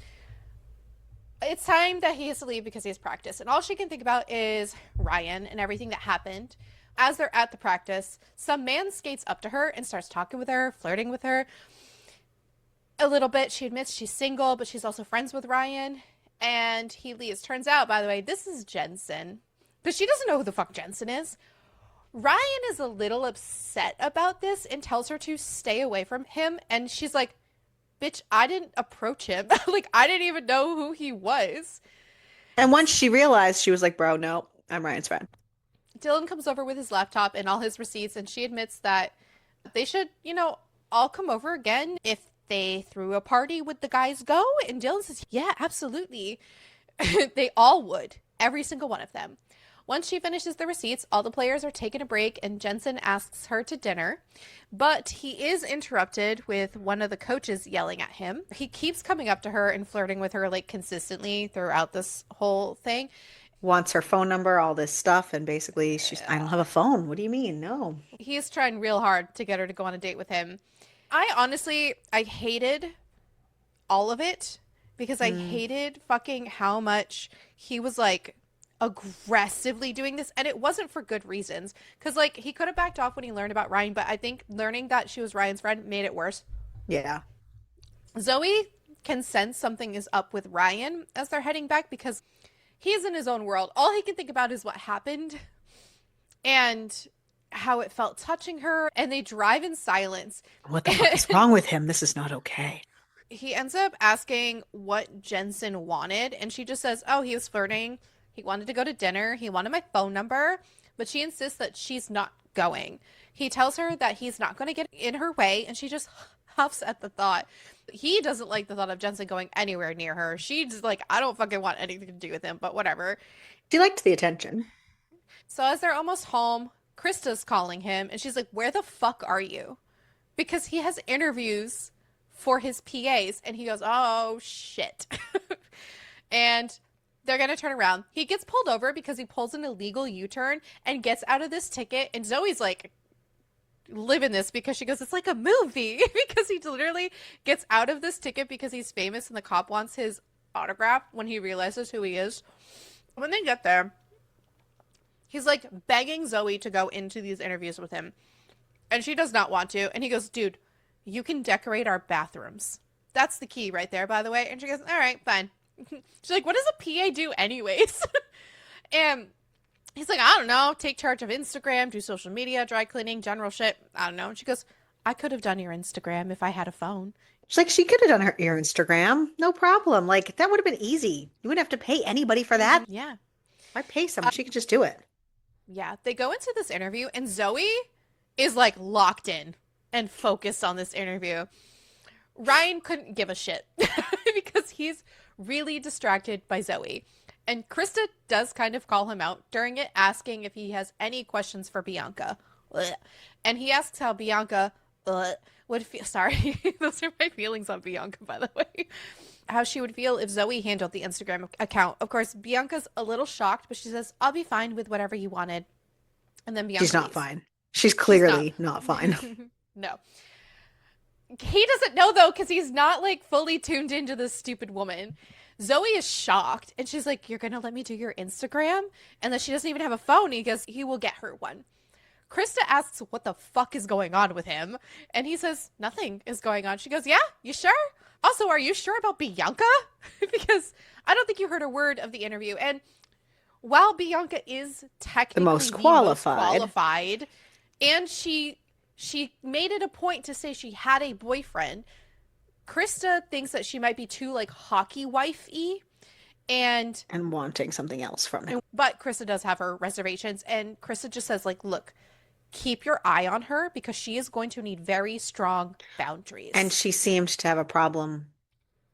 it's time that he has to leave because he has practice. And all she can think about is Ryan and everything that happened. As they're at the practice, some man skates up to her and starts talking with her, flirting with her a little bit. She admits she's single, but she's also friends with Ryan. And he leaves. Turns out, by the way, this is Jensen. Because she doesn't know who the fuck Jensen is. Ryan is a little upset about this and tells her to stay away from him. And she's like, bitch, I didn't approach him. Like, I didn't even know who he was. And once she realized, she was like, bro, no, I'm Ryan's friend. Dylan comes over with his laptop and all his receipts, and she admits that they should, all come over again if they threw a party. Would the guys go? And Dylan says, yeah, absolutely. They all would. Every single one of them. Once she finishes the receipts, all the players are taking a break, and Jensen asks her to dinner. But he is interrupted with one of the coaches yelling at him. He keeps coming up to her and flirting with her, like, consistently throughout this whole thing. Wants her phone number, all this stuff, and basically she's, I don't have a phone. What do you mean? No. He's trying real hard to get her to go on a date with him. I hated all of it because I hated fucking how much he was, like, aggressively doing this, and it wasn't for good reasons, because like he could have backed off when he learned about Ryan, but I think learning that she was Ryan's friend made it worse. Yeah. Zoe can sense something is up with Ryan as they're heading back because he's in his own world. All he can think about is what happened and how it felt touching her, and they drive in silence. What the fuck is wrong with him? This is not okay. He ends up asking what Jensen wanted, and she just says, oh, he was flirting. He wanted to go to dinner. He wanted my phone number, but she insists that she's not going. He tells her that he's not going to get in her way, and she just huffs at the thought. He doesn't like the thought of Jensen going anywhere near her. She's like, I don't fucking want anything to do with him, but whatever. She liked the attention. So as they're almost home, Krista's calling him, and she's like, where the fuck are you? Because he has interviews for his PAs, and he goes, oh, shit. And they're going to turn around. He gets pulled over because he pulls an illegal U-turn and gets out of this ticket. And Zoe's like living this because she goes, it's like a movie. Because he literally gets out of this ticket because he's famous and the cop wants his autograph when he realizes who he is. When they get there, he's like begging Zoe to go into these interviews with him. And she does not want to. And he goes, dude, you can decorate our bathrooms. That's the key right there, by the way. And she goes, all right, fine. She's like, what does a PA do anyways? And he's like, I don't know, take charge of Instagram, do social media, dry cleaning, general shit. I don't know. And she goes, I could have done your Instagram if I had a phone. She's like, she could have done your Instagram. No problem. Like, that would have been easy. You wouldn't have to pay anybody for that. Yeah. Why pay someone? She could just do it. Yeah. They go into this interview, and Zoe is like locked in and focused on this interview. Ryan couldn't give a shit because he's really distracted by Zoe. And Krista does kind of call him out during it, asking if he has any questions for Bianca. And he asks how Bianca would feel. Sorry, those are my feelings on Bianca, by the way. How she would feel if Zoe handled the Instagram account. Of course, Bianca's a little shocked, but she says, I'll be fine with whatever you wanted. And then Bianca She's not leaves. fine. She's clearly not fine. No. He doesn't know, though, because he's not, like, fully tuned into this stupid woman. Zoe is shocked, and she's like, you're going to let me do your Instagram? And then she doesn't even have a phone. He goes, he will get her one. Krista asks what the fuck is going on with him, and he says, nothing is going on. She goes, yeah? You sure? Also, are you sure about Bianca? Because I don't think you heard a word of the interview. And while Bianca is technically the most qualified, and she made it a point to say she had a boyfriend, Krista thinks that she might be too, like, hockey wife-y. And wanting something else from him. But Krista does have her reservations. And Krista just says, like, look, keep your eye on her because she is going to need very strong boundaries. And she seemed to have a problem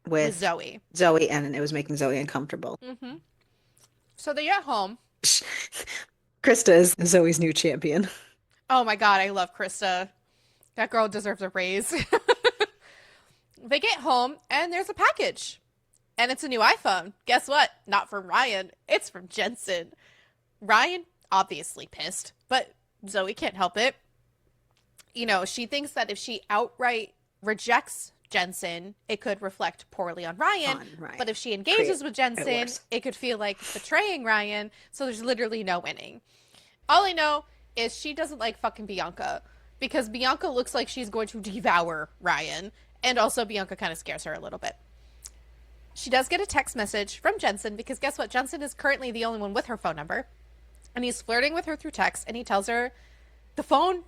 with Zoe. And it was making Zoe uncomfortable. Mm-hmm. So they get home. Krista is Zoe's new champion. Oh my God, I love Krista. That girl deserves a raise. They get home and there's a package. And it's a new iPhone. Guess what? Not from Ryan. It's from Jensen. Ryan, obviously pissed, but Zoe can't help it. You know, she thinks that if she outright rejects Jensen, it could reflect poorly on Ryan. But if she engages with Jensen, it could feel like betraying Ryan. So there's literally no winning. All I know is she doesn't like fucking Bianca because Bianca looks like she's going to devour Ryan. And also Bianca kind of scares her a little bit. She does get a text message from Jensen because guess what? Jensen is currently the only one with her phone number. And he's flirting with her through text and he tells her, the phone,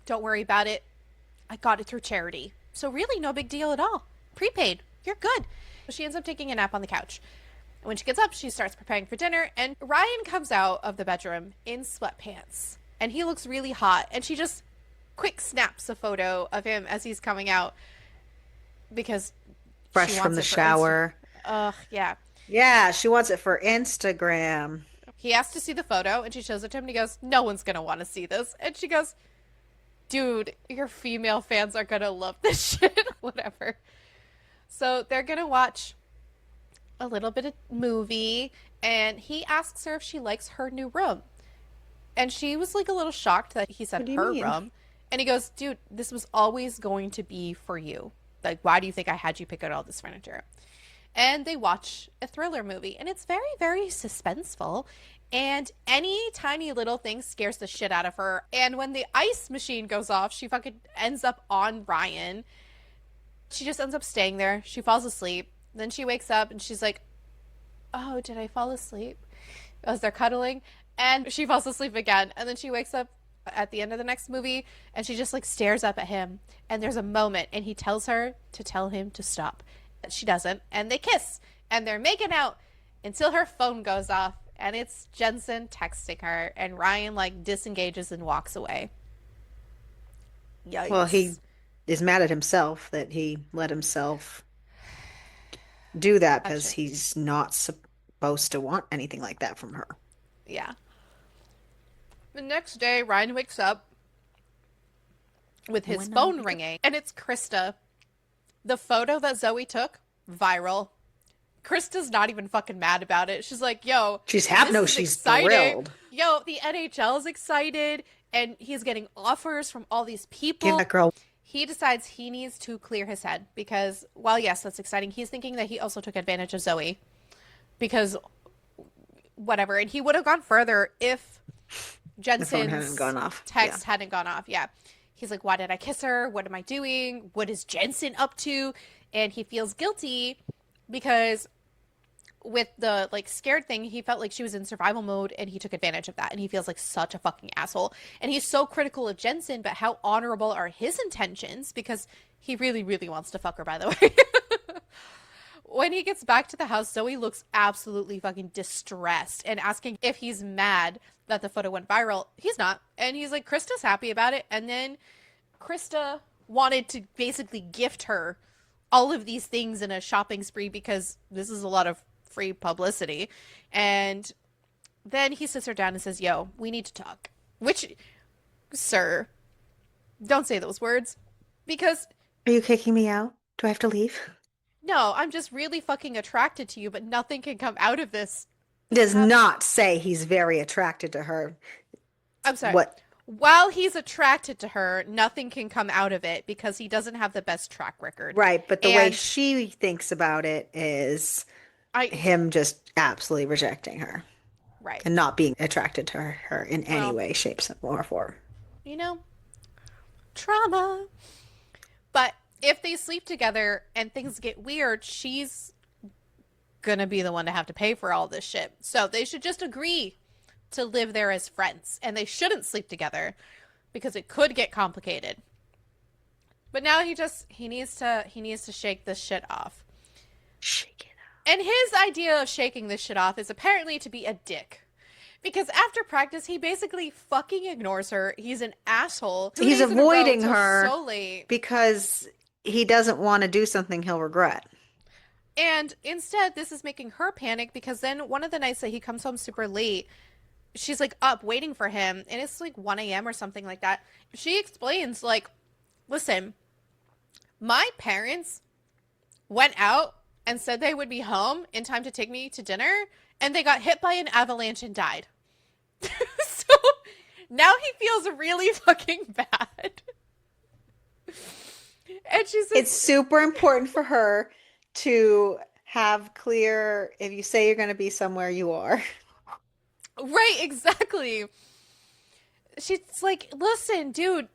don't worry about it. I got it through charity. So really no big deal at all. Prepaid. You're good. She ends up taking a nap on the couch. When she gets up, she starts preparing for dinner and Ryan comes out of the bedroom in sweatpants. And he looks really hot. And she just quick snaps a photo of him as he's coming out because fresh from the shower. Yeah. Yeah, she wants it for Instagram. He asks to see the photo and she shows it to him and he goes, no one's going to want to see this. And she goes, dude, your female fans are going to love this shit. Whatever. So they're going to watch a little bit of movie and he asks her if she likes her new room. And she was like a little shocked that he said her room. And he goes, dude, this was always going to be for you. Like, why do you think I had you pick out all this furniture? And they watch a thriller movie. And it's very, very suspenseful. And any tiny little thing scares the shit out of her. And when the ice machine goes off, she fucking ends up on Ryan. She just ends up staying there. She falls asleep. Then she wakes up and she's like, oh, did I fall asleep? As they're cuddling. And she falls asleep again. And then she wakes up at the end of the next movie and she just like stares up at him and there's a moment and he tells her to tell him to stop. She doesn't and they kiss and they're making out until her phone goes off and it's Jensen texting her and Ryan like disengages and walks away. Yikes. Well, he is mad at himself that he let himself do that because he's not supposed to want anything like that from her. Yeah. The next day, Ryan wakes up with his phone ringing, and it's Krista. The photo that Zoe took, viral. Krista's not even fucking mad about it. She's like, yo. She's happy. No, she's thrilled. Yo, the NHL is excited, and he's getting offers from all these people. Give that girl. He decides he needs to clear his head because, while yes, that's exciting, he's thinking that he also took advantage of Zoe. Because, whatever. And he would have gone further if Jensen's text hadn't gone off. Yeah. He's like, why did I kiss her? What am I doing? What is Jensen up to? And he feels guilty because with the like scared thing, he felt like she was in survival mode and he took advantage of that. And he feels like such a fucking asshole. And he's so critical of Jensen, but how honorable are his intentions? Because he really, really wants to fuck her, by the way. When he gets back to the house, Zoe looks absolutely fucking distressed and asking if he's mad that the photo went viral. He's not. And he's like, Krista's happy about it. And then Krista wanted to basically gift her all of these things in a shopping spree because this is a lot of free publicity. And then he sits her down and says, yo, we need to talk. Which, sir, don't say those words because... Are you kicking me out? Do I have to leave? No, I'm just really fucking attracted to you, but nothing can come out of this. Does not say he's very attracted to her. I'm sorry. What? While he's attracted to her, nothing can come out of it because he doesn't have the best track record. Right, but the way she thinks about it is him just absolutely rejecting her. Right. And not being attracted to her in any way, shape, or form. You know, trauma. But if they sleep together and things get weird, she's gonna be the one to have to pay for all this shit. So they should just agree to live there as friends. And they shouldn't sleep together because it could get complicated. But now he needs to shake this shit off. Shake it off. And his idea of shaking this shit off is apparently to be a dick. Because after practice, he basically fucking ignores her. He's an asshole. He's avoiding her so late because he doesn't want to do something he'll regret. And instead, this is making her panic because then one of the nights that he comes home super late, she's like up waiting for him. And it's like 1 a.m. or something like that. She explains like, Listen, my parents went out and said they would be home in time to take me to dinner, and they got hit by an avalanche and died. So now he feels really fucking bad. And she's It's super important for her to have clear, if you say you're going to be somewhere, you are. right, exactly. She's like, listen, dude,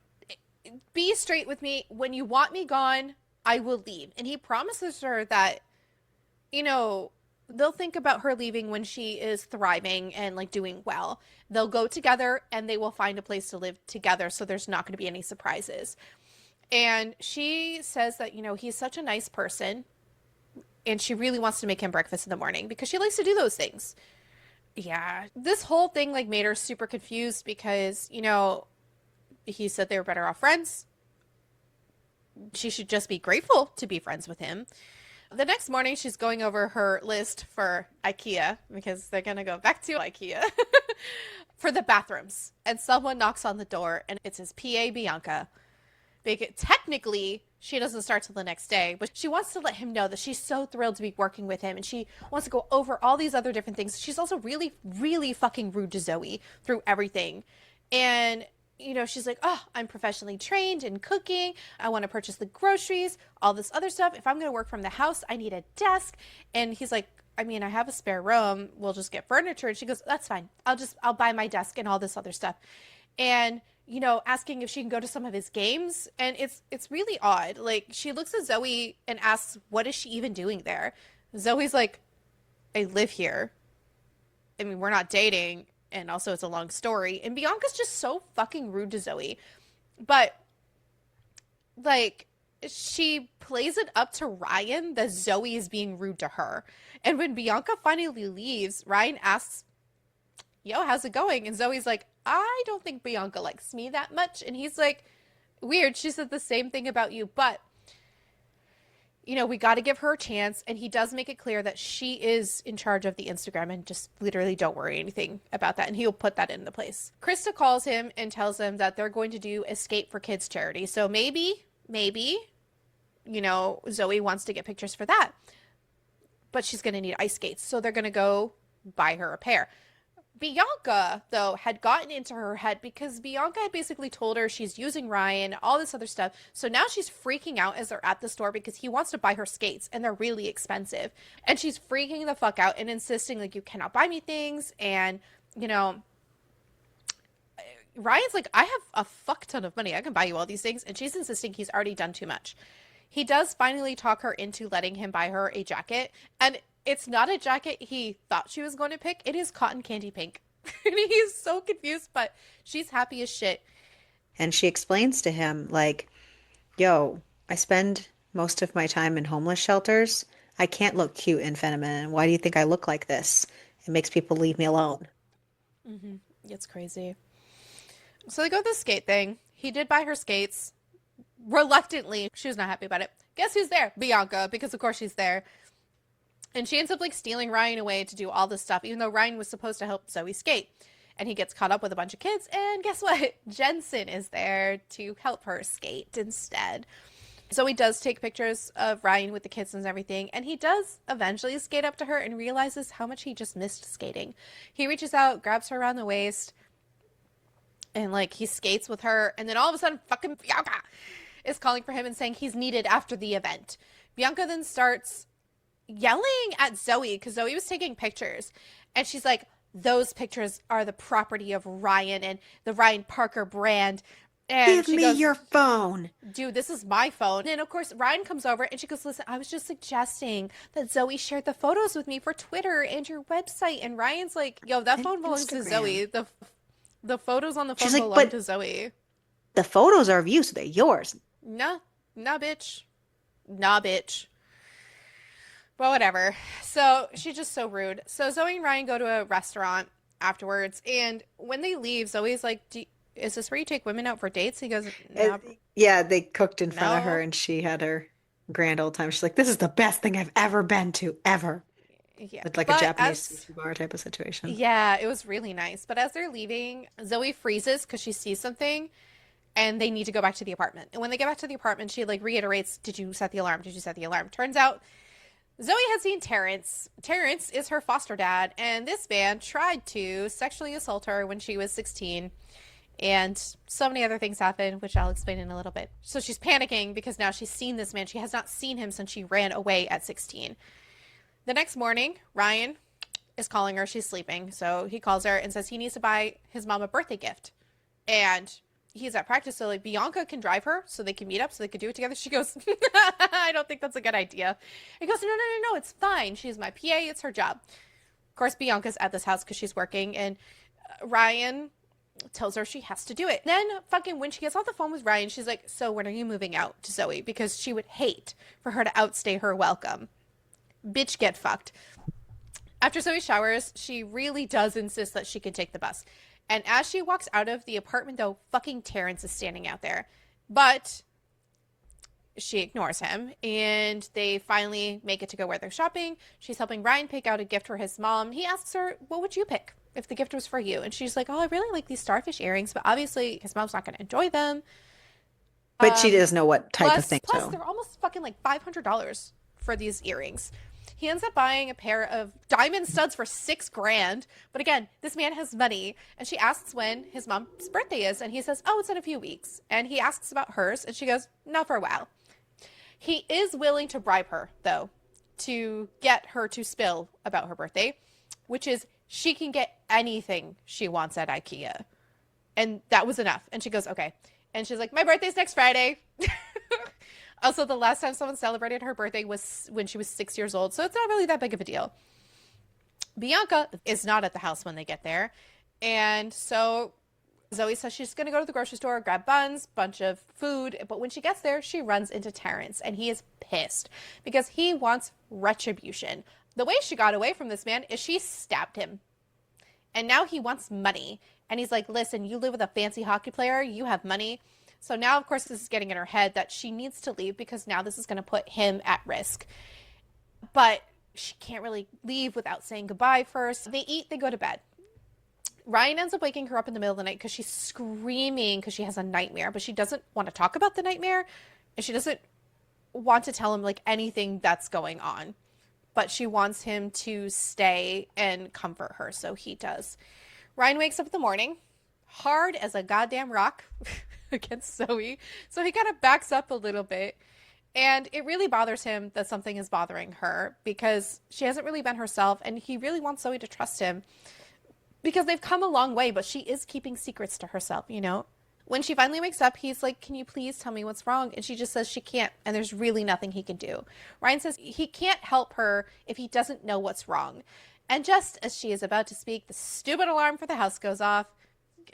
be straight with me. When you want me gone, I will leave. And he promises her that, you know, they'll think about her leaving when she is thriving and like doing well. They'll go together and they will find a place to live together. So there's not going to be any surprises. And she says that, he's such a nice person and she really wants to make him breakfast in the morning because she likes to do those things. Yeah. This whole thing like made her super confused because, he said they were better off friends. She should just be grateful to be friends with him. The next morning, she's going over her list for IKEA because they're going to go back to IKEA for the bathrooms. And someone knocks on the door and it's his PA, Bianca. Because technically, she doesn't start till the next day, but she wants to let him know that she's so thrilled to be working with him and she wants to go over all these other different things. She's also really, really fucking rude to Zoe through everything. And she's like, oh, I'm professionally trained in cooking. I want to purchase the groceries, all this other stuff. If I'm going to work from the house, I need a desk. And he's like, I mean, I have a spare room. We'll just get furniture. And she goes, that's fine. I'll buy my desk and all this other stuff. And, asking if she can go to some of his games. And it's really odd. Like, she looks at Zoe and asks, what is she even doing there? Zoe's like, I live here. I mean, we're not dating. And also it's a long story. And Bianca's just so fucking rude to Zoe. But, like, she plays it up to Ryan that Zoe is being rude to her. And when Bianca finally leaves, Ryan asks, yo, how's it going? And Zoe's like, I don't think Bianca likes me that much. And he's like, weird. She said the same thing about you. But we got to give her a chance. And he does make it clear that she is in charge of the Instagram and just literally don't worry anything about that. And he'll put that into place. Krista calls him and tells him that they're going to do Escape for Kids charity. So maybe, Zoe wants to get pictures for that. But she's going to need ice skates. So they're going to go buy her a pair. Bianca, though, had gotten into her head because Bianca had basically told her she's using Ryan, all this other stuff. So now she's freaking out as they're at the store because he wants to buy her skates and they're really expensive. And she's freaking the fuck out and insisting, like, you cannot buy me things. And, Ryan's like, I have a fuck ton of money. I can buy you all these things. And she's insisting he's already done too much. He does finally talk her into letting him buy her a jacket. And it's not a jacket he thought she was going to pick. It is cotton candy pink. And he's so confused, but she's happy as shit. And she explains to him, like, yo, I spend most of my time in homeless shelters. I can't look cute and feminine. Why do you think I look like this? It makes people leave me alone. Mm-hmm. It's crazy. So they go to the skate thing. He did buy her skates. Reluctantly, she was not happy about it. Guess who's there? Bianca, because of course she's there. And she ends up like stealing Ryan away to do all this stuff, even though Ryan was supposed to help Zoe skate. And he gets caught up with a bunch of kids. And guess what? Jensen is there to help her skate instead. Zoe does take pictures of Ryan with the kids and everything. And he does eventually skate up to her and realizes how much he just missed skating. He reaches out, grabs her around the waist, and like he skates with her. And then all of a sudden, fucking Bianca is calling for him and saying he's needed after the event. Bianca then starts yelling at Zoe because Zoe was taking pictures. And she's like, those pictures are the property of Ryan and the Ryan Parker brand. And give me goes, your phone. Dude, this is my phone. And of course, Ryan comes over and she goes, listen, I was just suggesting that Zoe shared the photos with me for Twitter and your website. And Ryan's like, yo, that phone belongs to Zoe. The photos on the phone belong to Zoe. The photos are of you, so they're yours. Nah, bitch. Nah, bitch. But whatever. So she's just so rude. So Zoe and Ryan go to a restaurant afterwards. And when they leave, Zoe's like, is this where you take women out for dates? He goes, no. Yeah, they cooked in front of her and she had her grand old time. She's like, this is the best thing I've ever been to, ever. Yeah. It's like a Japanese sushi bar type of situation. Yeah, it was really nice. But as they're leaving, Zoe freezes because she sees something. and they need to go back to the apartment. And when they get back to the apartment, she like reiterates, did you set the alarm? Did you set the alarm? Turns out Zoe has seen Terrence. Terrence is her foster dad, and this man tried to sexually assault her when she was 16. And so many other things happen, which I'll explain in a little bit. So she's panicking because now she's seen this man. She has not seen him since she ran away at 16. The next morning, Ryan is calling her. She's sleeping. So he calls her and says he needs to buy his mom a birthday gift. And he's at practice, so like Bianca can drive her so they can meet up so they can do it together. She goes, I don't think that's a good idea. He goes, no, it's fine. She's my PA. It's her job. Of course, Bianca's at this house because she's working, and Ryan tells her she has to do it. Then fucking when she gets off the phone with Ryan, she's like, so when are you moving out to Zoe? Because she would hate for her to outstay her welcome. Bitch, get fucked. After Zoe showers, she really does insist that she can take the bus. And as she walks out of the apartment, though, fucking Terrence is standing out there. But she ignores him, and they finally make it to go where they're shopping. She's helping Ryan pick out a gift for his mom. He asks her, what would you pick if the gift was for you? And she's like, oh, I really like these starfish earrings, but obviously his mom's not going to enjoy them. But she doesn't know what type of thing. Plus, they're almost fucking like $500 for these earrings. He ends up buying a pair of diamond studs for $6,000. But again, this man has money. And she asks when his mom's birthday is. And he says, oh, it's in a few weeks. And he asks about hers. And she goes, not for a while. He is willing to bribe her, though, to get her to spill about her birthday, which is she can get anything she wants at IKEA. And that was enough. And she goes, okay. And she's like, my birthday's next Friday. Also, the last time someone celebrated her birthday was when she was 6 years old, so it's not really that big of a deal. Bianca is not at the house when they get there, and so Zoe says she's going to go to the grocery store, grab buns, bunch of food, but when she gets there, she runs into Terrence, and he is pissed because he wants retribution. The way she got away from this man is she stabbed him, and now he wants money, and he's like, listen, you live with a fancy hockey player, you have money. So now, of course, this is getting in her head that she needs to leave because now this is going to put him at risk. But she can't really leave without saying goodbye first. They eat, they go to bed. Ryan ends up waking her up in the middle of the night because she's screaming because she has a nightmare, but she doesn't want to talk about the nightmare, and she doesn't want to tell him like anything that's going on. But she wants him to stay and comfort her, so he does. Ryan wakes up in the morning, hard as a goddamn rock against Zoe. So he kind of backs up a little bit. And it really bothers him that something is bothering her because she hasn't really been herself. And he really wants Zoe to trust him because they've come a long way, but she is keeping secrets to herself, you know? When she finally wakes up, he's like, can you please tell me what's wrong? And she just says she can't. And there's really nothing he can do. Ryan says he can't help her if he doesn't know what's wrong. And just as she is about to speak, the stupid alarm for the house goes off,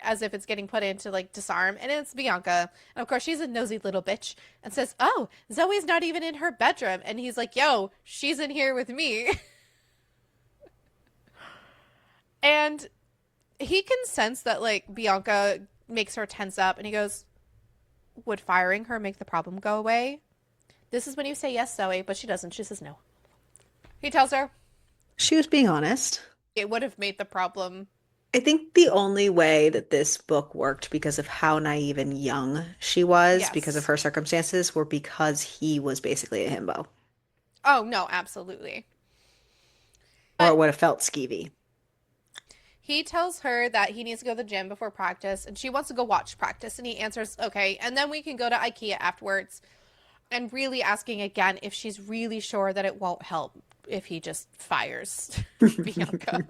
as if it's getting put in to like disarm, and it's Bianca, and of course she's a nosy little bitch and says, oh, Zoe's not even in her bedroom, and he's like, yo, she's in here with me. And he can sense that like Bianca makes her tense up, and he goes, would firing her make the problem go away? This is when you say yes, Zoe, but she doesn't. She says no. He tells her she was being honest. It would have made the problem. I think the only way that this book worked because of how naive and young she was, Yes. because of her circumstances, were because he was basically a himbo. Oh, no, absolutely. Or it would have felt skeevy. He tells her that he needs to go to the gym before practice, and she wants to go watch practice, and he answers, okay, and then we can go to IKEA afterwards, and really asking again if she's really sure that it won't help if he just fires Bianca.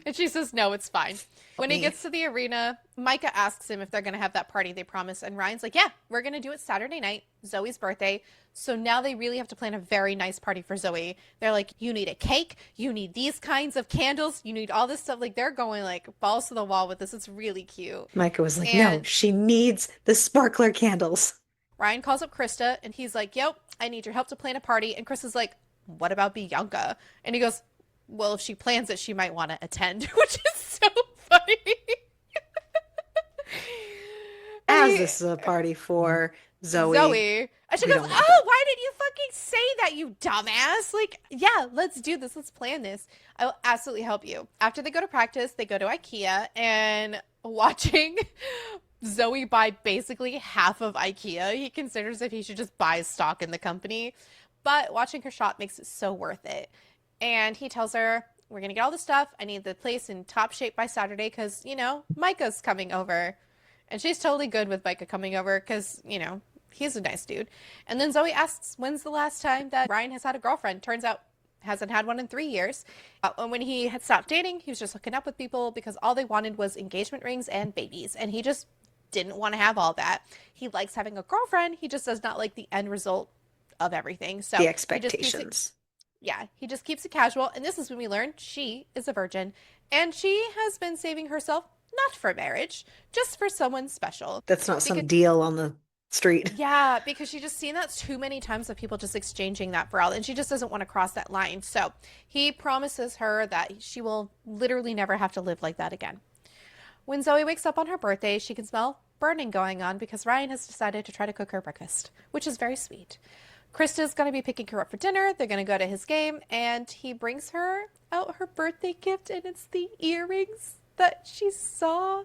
And she says, no, it's fine. When he gets to the arena, Micah asks him if they're going to have that party they promised. And Ryan's like, yeah, we're going to do it Saturday night, Zoe's birthday. So now they really have to plan a very nice party for Zoe. They're like, you need a cake. You need these kinds of candles. You need all this stuff. Like, they're going like balls to the wall with this. It's really cute. Micah was like, no, she needs the sparkler candles. Ryan calls up Krista and he's like, yep, I need your help to plan a party. And Krista's like, what about Bianca? And he goes, well, if she plans it, she might want to attend, which is so funny. As this is a party for Zoe. And she goes, oh, why did you fucking say that, you dumbass? Like, yeah, let's do this. Let's plan this. I will absolutely help you. After they go to practice, they go to IKEA, and watching Zoe buy basically half of IKEA. He considers if he should just buy stock in the company. But watching her shop makes it so worth it. And he tells her, we're going to get all the stuff. I need the place in top shape by Saturday because, Micah's coming over. And she's totally good with Micah coming over because, he's a nice dude. And then Zoe asks, when's the last time that Ryan has had a girlfriend? Turns out hasn't had one in 3 years. And when he had stopped dating, he was just hooking up with people because all they wanted was engagement rings and babies. And he just didn't want to have all that. He likes having a girlfriend. He just does not like the end result of everything. So the expectations. He just keeps it casual. And this is when we learn she is a virgin. And she has been saving herself not for marriage, just for someone special. That's not some deal on the street. Yeah, because she just seen that too many times of people just exchanging that for all, and she just doesn't want to cross that line. So he promises her that she will literally never have to live like that again. When Zoe wakes up on her birthday, she can smell burning going on because Ryan has decided to try to cook her breakfast, which is very sweet. Krista's going to be picking her up for dinner. They're going to go to his game, and he brings her out her birthday gift, and it's the earrings that she saw.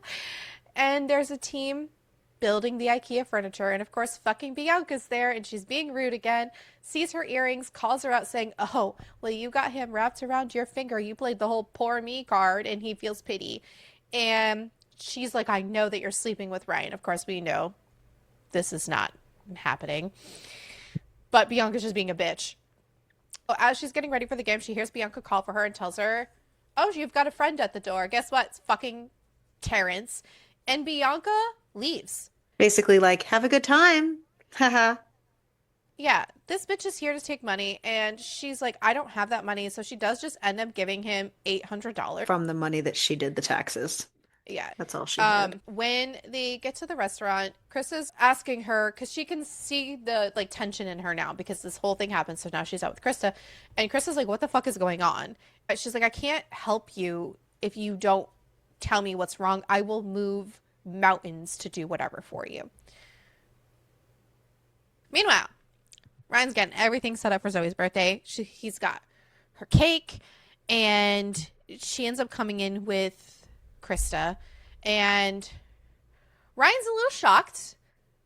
And there's a team building the IKEA furniture, and of course fucking Bianca's there, and she's being rude again, sees her earrings, calls her out saying, oh, well, you got him wrapped around your finger, you played the whole poor me card, and he feels pity. And she's like, I know that you're sleeping with Ryan. Of course we know this is not happening, but Bianca's just being a bitch. As she's getting ready for the game, she hears Bianca call for her and tells her, oh, you've got a friend at the door. Guess what? It's fucking Terrence. And Bianca leaves. Basically like, have a good time. Haha. Yeah, this bitch is here to take money, and she's like, I don't have that money, so she does just end up giving him $800. From the money that she did the taxes. Yeah. That's all she had. When they get to the restaurant, Chris is asking her, because she can see the, tension in her now, because this whole thing happened, so now she's out with Krista, and Chris is like, what the fuck is going on? She's like, I can't help you if you don't tell me what's wrong. I will move mountains to do whatever for you. Meanwhile, Ryan's getting everything set up for Zoe's birthday. He's got her cake, and she ends up coming in with Krista, and Ryan's a little shocked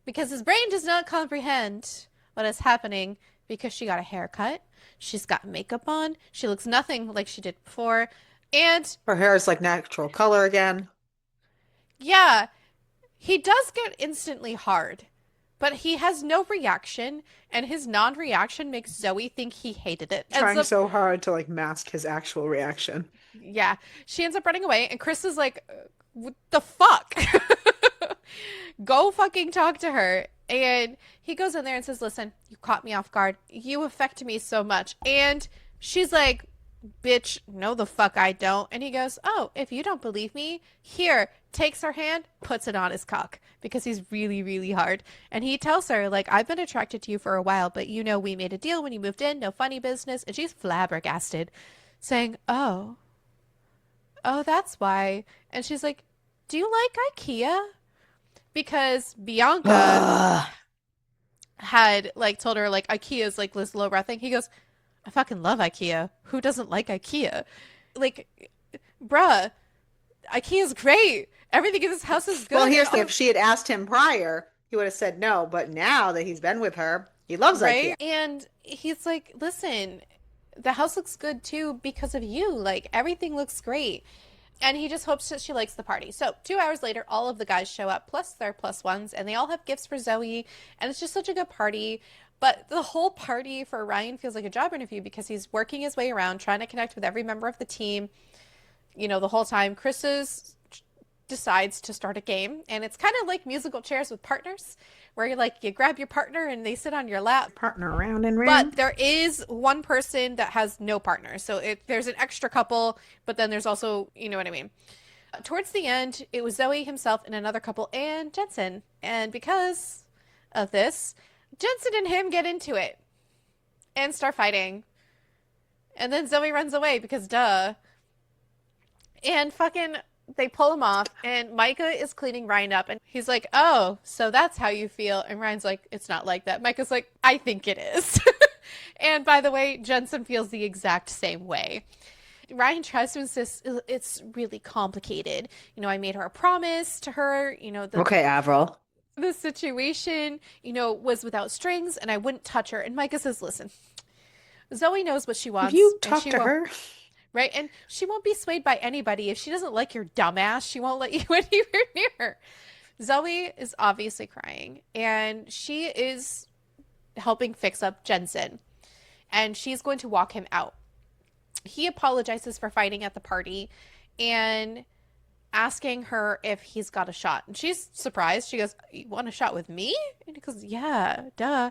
because his brain does not comprehend what is happening because she got a haircut, she's got makeup on, she looks nothing like she did before, and her hair is like natural color again. Yeah, he does get instantly hard, but he has no reaction, and his non-reaction makes Zoe think he hated it. Trying so hard to mask his actual reaction. Yeah, she ends up running away, and Chris is like, what the fuck? Go fucking talk to her. And he goes in there and says, listen, you caught me off guard. You affect me so much. And she's like, bitch, no the fuck I don't. And he goes, oh, if you don't believe me, here, takes her hand, puts it on his cock because he's really, really hard. And he tells her, I've been attracted to you for a while, but we made a deal when you moved in, no funny business. And she's flabbergasted, saying, oh, that's why. And she's like, do you like IKEA? Because Bianca had told her IKEA is this lowbrow thing. He goes, I fucking love IKEA. Who doesn't like IKEA? Bruh, IKEA's great. Everything in this house is good. Well, here's the thing. If she had asked him prior, he would have said no. But now that he's been with her, he loves IKEA. And he's like, listen, the house looks good too because of you. Everything looks great. And he just hopes that she likes the party. So 2 hours later, all of the guys show up, plus their plus ones, and they all have gifts for Zoe. And it's just such a good party. But the whole party for Ryan feels like a job interview because he's working his way around, trying to connect with every member of the team. The whole time. Chris decides to start a game. And it's kind of like musical chairs with partners, where you grab your partner and they sit on your lap. Partner round and round. But there is one person that has no partner. So there's an extra couple, but then there's also, you know what I mean. Towards the end, it was Zoe himself and another couple and Jensen. And because of this, Jensen and him get into it and start fighting. And then Zoe runs away because duh. And fucking they pull him off, and Micah is cleaning Ryan up, and he's like, oh, so that's how you feel. And Ryan's like, it's not like that. Micah's like, I think it is. And by the way, Jensen feels the exact same way. Ryan tries to insist it's really complicated. I made her a promise to her, Okay, Avril. the situation, was without strings and I wouldn't touch her. And Micah says, listen, Zoe knows what she Have wants you and talked she to won't, her? right? And she won't be swayed by anybody. If she doesn't like your dumbass, she won't let you anywhere near her. Zoe is obviously crying and she is helping fix up Jensen and she's going to walk him out. He apologizes for fighting at the party and asking her if he's got a shot. And she's surprised. She goes, "You want a shot with me?" And he goes, "Yeah, duh."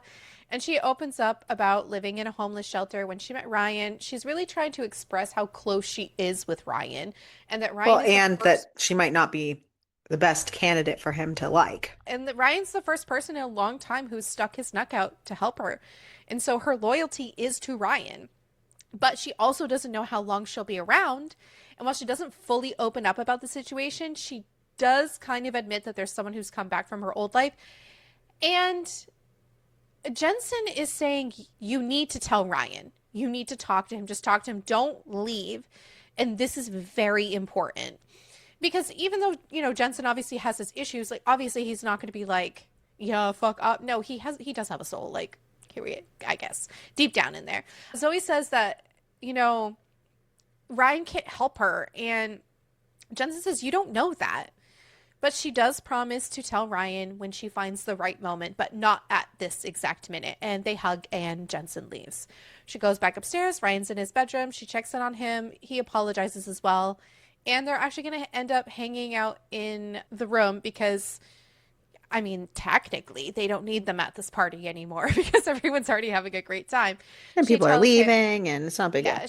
And she opens up about living in a homeless shelter when she met Ryan. She's really trying to express how close she is with Ryan and that Well, Ryan is the and first that she might not be the best candidate for him to like. and that Ryan's the first person in a long time who's stuck his neck out to help her. And so her loyalty is to Ryan. But she also doesn't know how long she'll be around. And while she doesn't fully open up about the situation, she does kind of admit that there's someone who's come back from her old life. And Jensen is saying, you need to tell Ryan. You need to talk to him. Just talk to him. Don't leave. And this is very important. Because even though, Jensen obviously has his issues, like, obviously he's not going to be like, yeah, fuck up. No, he does have a soul. Like, I guess, deep down in there. Zoe says that, Ryan can't help her. And Jensen says, you don't know that. But she does promise to tell Ryan when she finds the right moment, but not at this exact minute. And they hug and Jensen leaves. She goes back upstairs. Ryan's in his bedroom. She checks in on him. He apologizes as well. And they're actually going to end up hanging out in the room because, I mean, technically, they don't need them at this party anymore because everyone's already having a great time. And She people are tells him, leaving, and it's not a big deal.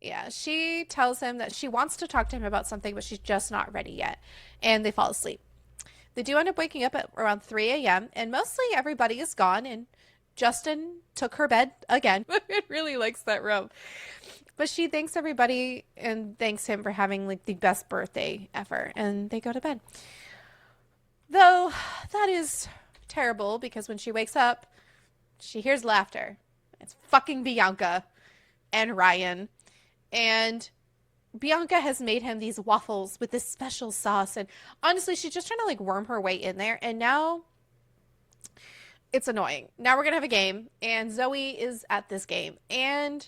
yeah, she tells him that she wants to talk to him about something, but she's just not ready yet. And they fall asleep. They do end up waking up at around 3 a.m. and mostly everybody is gone. And Justin took her bed again. It really likes that room. But she thanks everybody and thanks him for having like the best birthday ever. And they go to bed. Though that is terrible because when she wakes up, she hears laughter. It's fucking Bianca and Ryan. And Bianca has made him these waffles with this special sauce. And honestly, she's just trying to like worm her way in there. And now it's annoying. Now we're going to have a game. And Zoe is at this game. And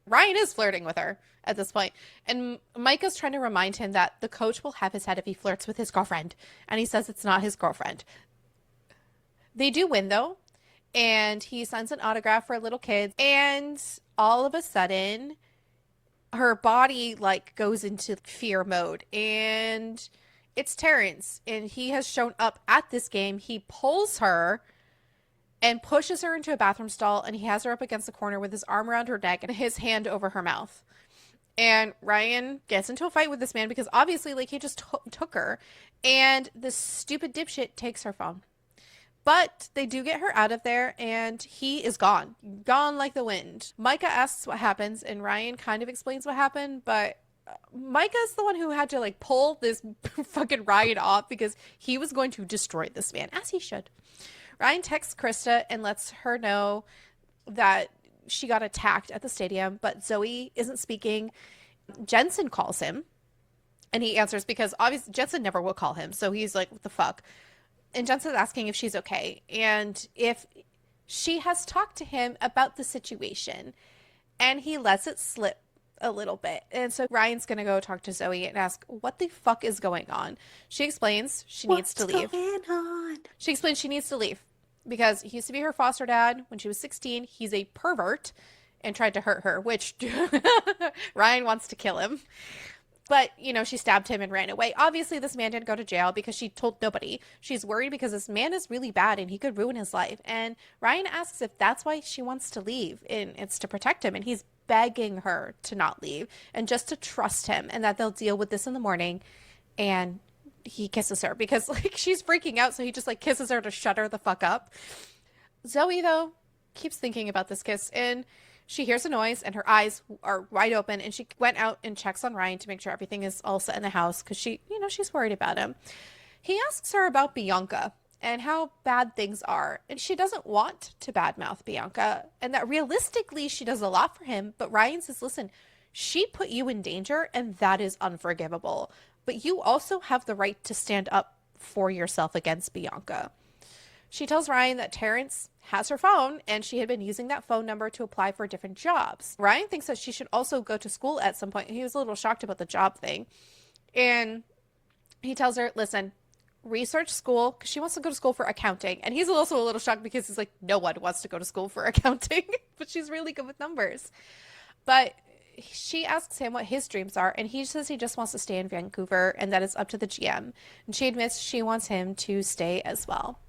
Ryan is flirting with her at this point. And Micah's trying to remind him that the coach will have his head if he flirts with his girlfriend. And he says it's not his girlfriend. They do win, though. And he signs an autograph for a little kid. And all of a sudden, her body like goes into fear mode. And it's Terrence. And he has shown up at this game. He pulls her and pushes her into a bathroom stall, and he has her up against the corner with his arm around her neck and his hand over her mouth. And Ryan gets into a fight with this man because obviously, like, he just took her, and this stupid dipshit takes her phone. But they do get her out of there, and he is gone like the wind. Micah asks what happens, and Ryan kind of explains what happened, but Micah's the one who had to, like, pull this fucking Ryan off because he was going to destroy this man, as he should. Ryan texts Krista and lets her know that she got attacked at the stadium, but Zoe isn't speaking. Jensen calls him, and he answers because obviously Jensen never will call him, so he's like, what the fuck? And Jensen's asking if she's okay, and if she has talked to him about the situation, and he lets it slip a little bit. And so Ryan's going to go talk to Zoe and ask, what the fuck is going on? She explains she needs to leave. What's going on? She explains she needs to leave because he used to be her foster dad when she was 16. He's a pervert and tried to hurt her, which Ryan wants to kill him. But, she stabbed him and ran away. Obviously, this man didn't go to jail because she told nobody. She's worried because this man is really bad and he could ruin his life. And Ryan asks if that's why she wants to leave, and it's to protect him. And he's begging her to not leave and just to trust him and that they'll deal with this in the morning. And he kisses her because like she's freaking out. So he just like kisses her to shut her the fuck up. Zoe, though, keeps thinking about this kiss, and she hears a noise and her eyes are wide open, and she went out and checks on Ryan to make sure everything is all set in the house because she's worried about him. He asks her about Bianca and how bad things are, and she doesn't want to badmouth Bianca and that realistically she does a lot for him, but Ryan says, listen, She put you in danger, and that is unforgivable. But you also have the right to stand up for yourself against Bianca. She tells Ryan that Terrence has her phone and she had been using that phone number to apply for different jobs. Ryan thinks that she should also go to school at some point. He was a little shocked about the job thing. And he tells her, listen, research school because she wants to go to school for accounting. And he's also a little shocked because he's like, no one wants to go to school for accounting, but she's really good with numbers. But she asks him what his dreams are, and he says he just wants to stay in Vancouver and that it's up to the GM. And she admits she wants him to stay as well.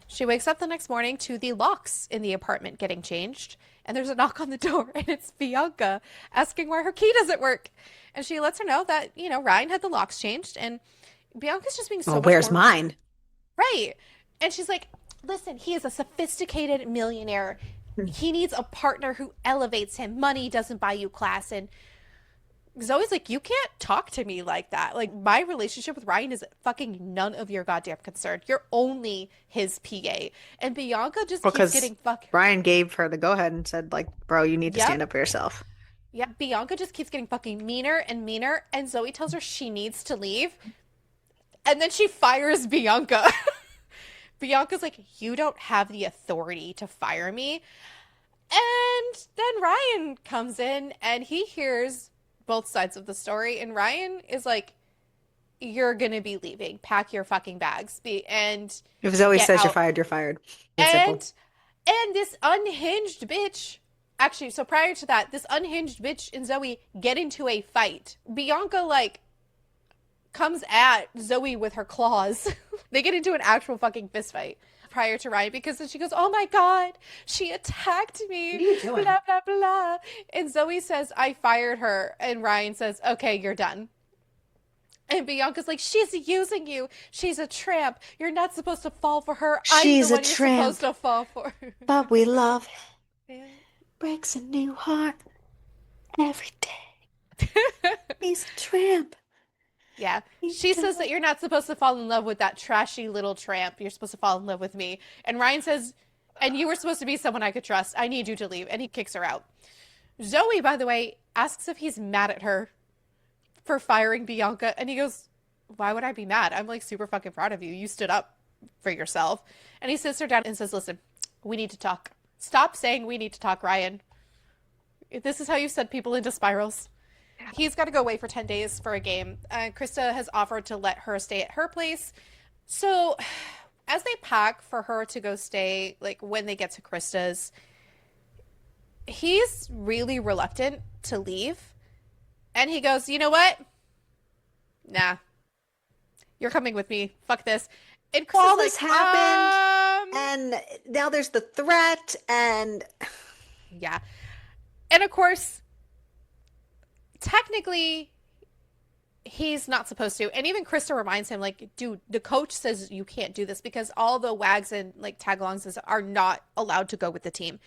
She wakes up the next morning to the locks in the apartment getting changed, and there's a knock on the door, and it's Bianca asking why her key doesn't work. And she lets her know that, Ryan had the locks changed, and Bianca's just being so much where's more mine? right. And she's like, listen, he is a sophisticated millionaire. He needs a partner who elevates him. Money doesn't buy you class. And Zoe's like, you can't talk to me like that. Like, my relationship with Ryan is fucking none of your goddamn concern. You're only his PA. And Bianca just keeps getting Ryan gave her the go ahead and said, like, bro, you need to stand up for yourself. Yeah, Bianca just keeps getting fucking meaner and meaner. And Zoe tells her she needs to leave. And then she fires Bianca. Bianca's like, you don't have the authority to fire me. And then Ryan comes in and he hears both sides of the story. And Ryan is like, you're going to be leaving. Pack your fucking bags. And if Zoe says out. You're fired, you're fired. And this unhinged bitch, actually, so prior to that, this unhinged bitch and Zoe get into a fight. Bianca, like, comes at Zoe with her claws. They get into an actual fucking fist fight prior to Ryan because then she goes, oh my God, she attacked me. What are you doing? Blah, blah, blah. And Zoe says, I fired her. And Ryan says, okay, you're done. And Bianca's like, she's using you. She's a tramp. You're not supposed to fall for her. She's I'm the one a tramp. You're supposed to fall for. But we love him. Breaks a new heart every day. He's a tramp. Yeah. She says that you're not supposed to fall in love with that trashy little tramp. You're supposed to fall in love with me. And Ryan says, and you were supposed to be someone I could trust. I need you to leave. And he kicks her out. Zoe, by the way, asks if he's mad at her for firing Bianca. And he goes, why would I be mad? I'm like super fucking proud of you. You stood up for yourself. And he sits her down and says, listen, we need to talk. Stop saying we need to talk, Ryan. This is how you send people into spirals. He's got to go away for 10 days for a game. Krista has offered to let her stay at her place. So as they pack for her to go stay, like when they get to Krista's, he's really reluctant to leave. And he goes, you know what? Nah. You're coming with me. Fuck this. And Krista's all this happened. And now there's the threat. And yeah. And of course, technically, he's not supposed to. And even Krista reminds him, like, dude, the coach says you can't do this because all the wags and, like, tag-alongs are not allowed to go with the team.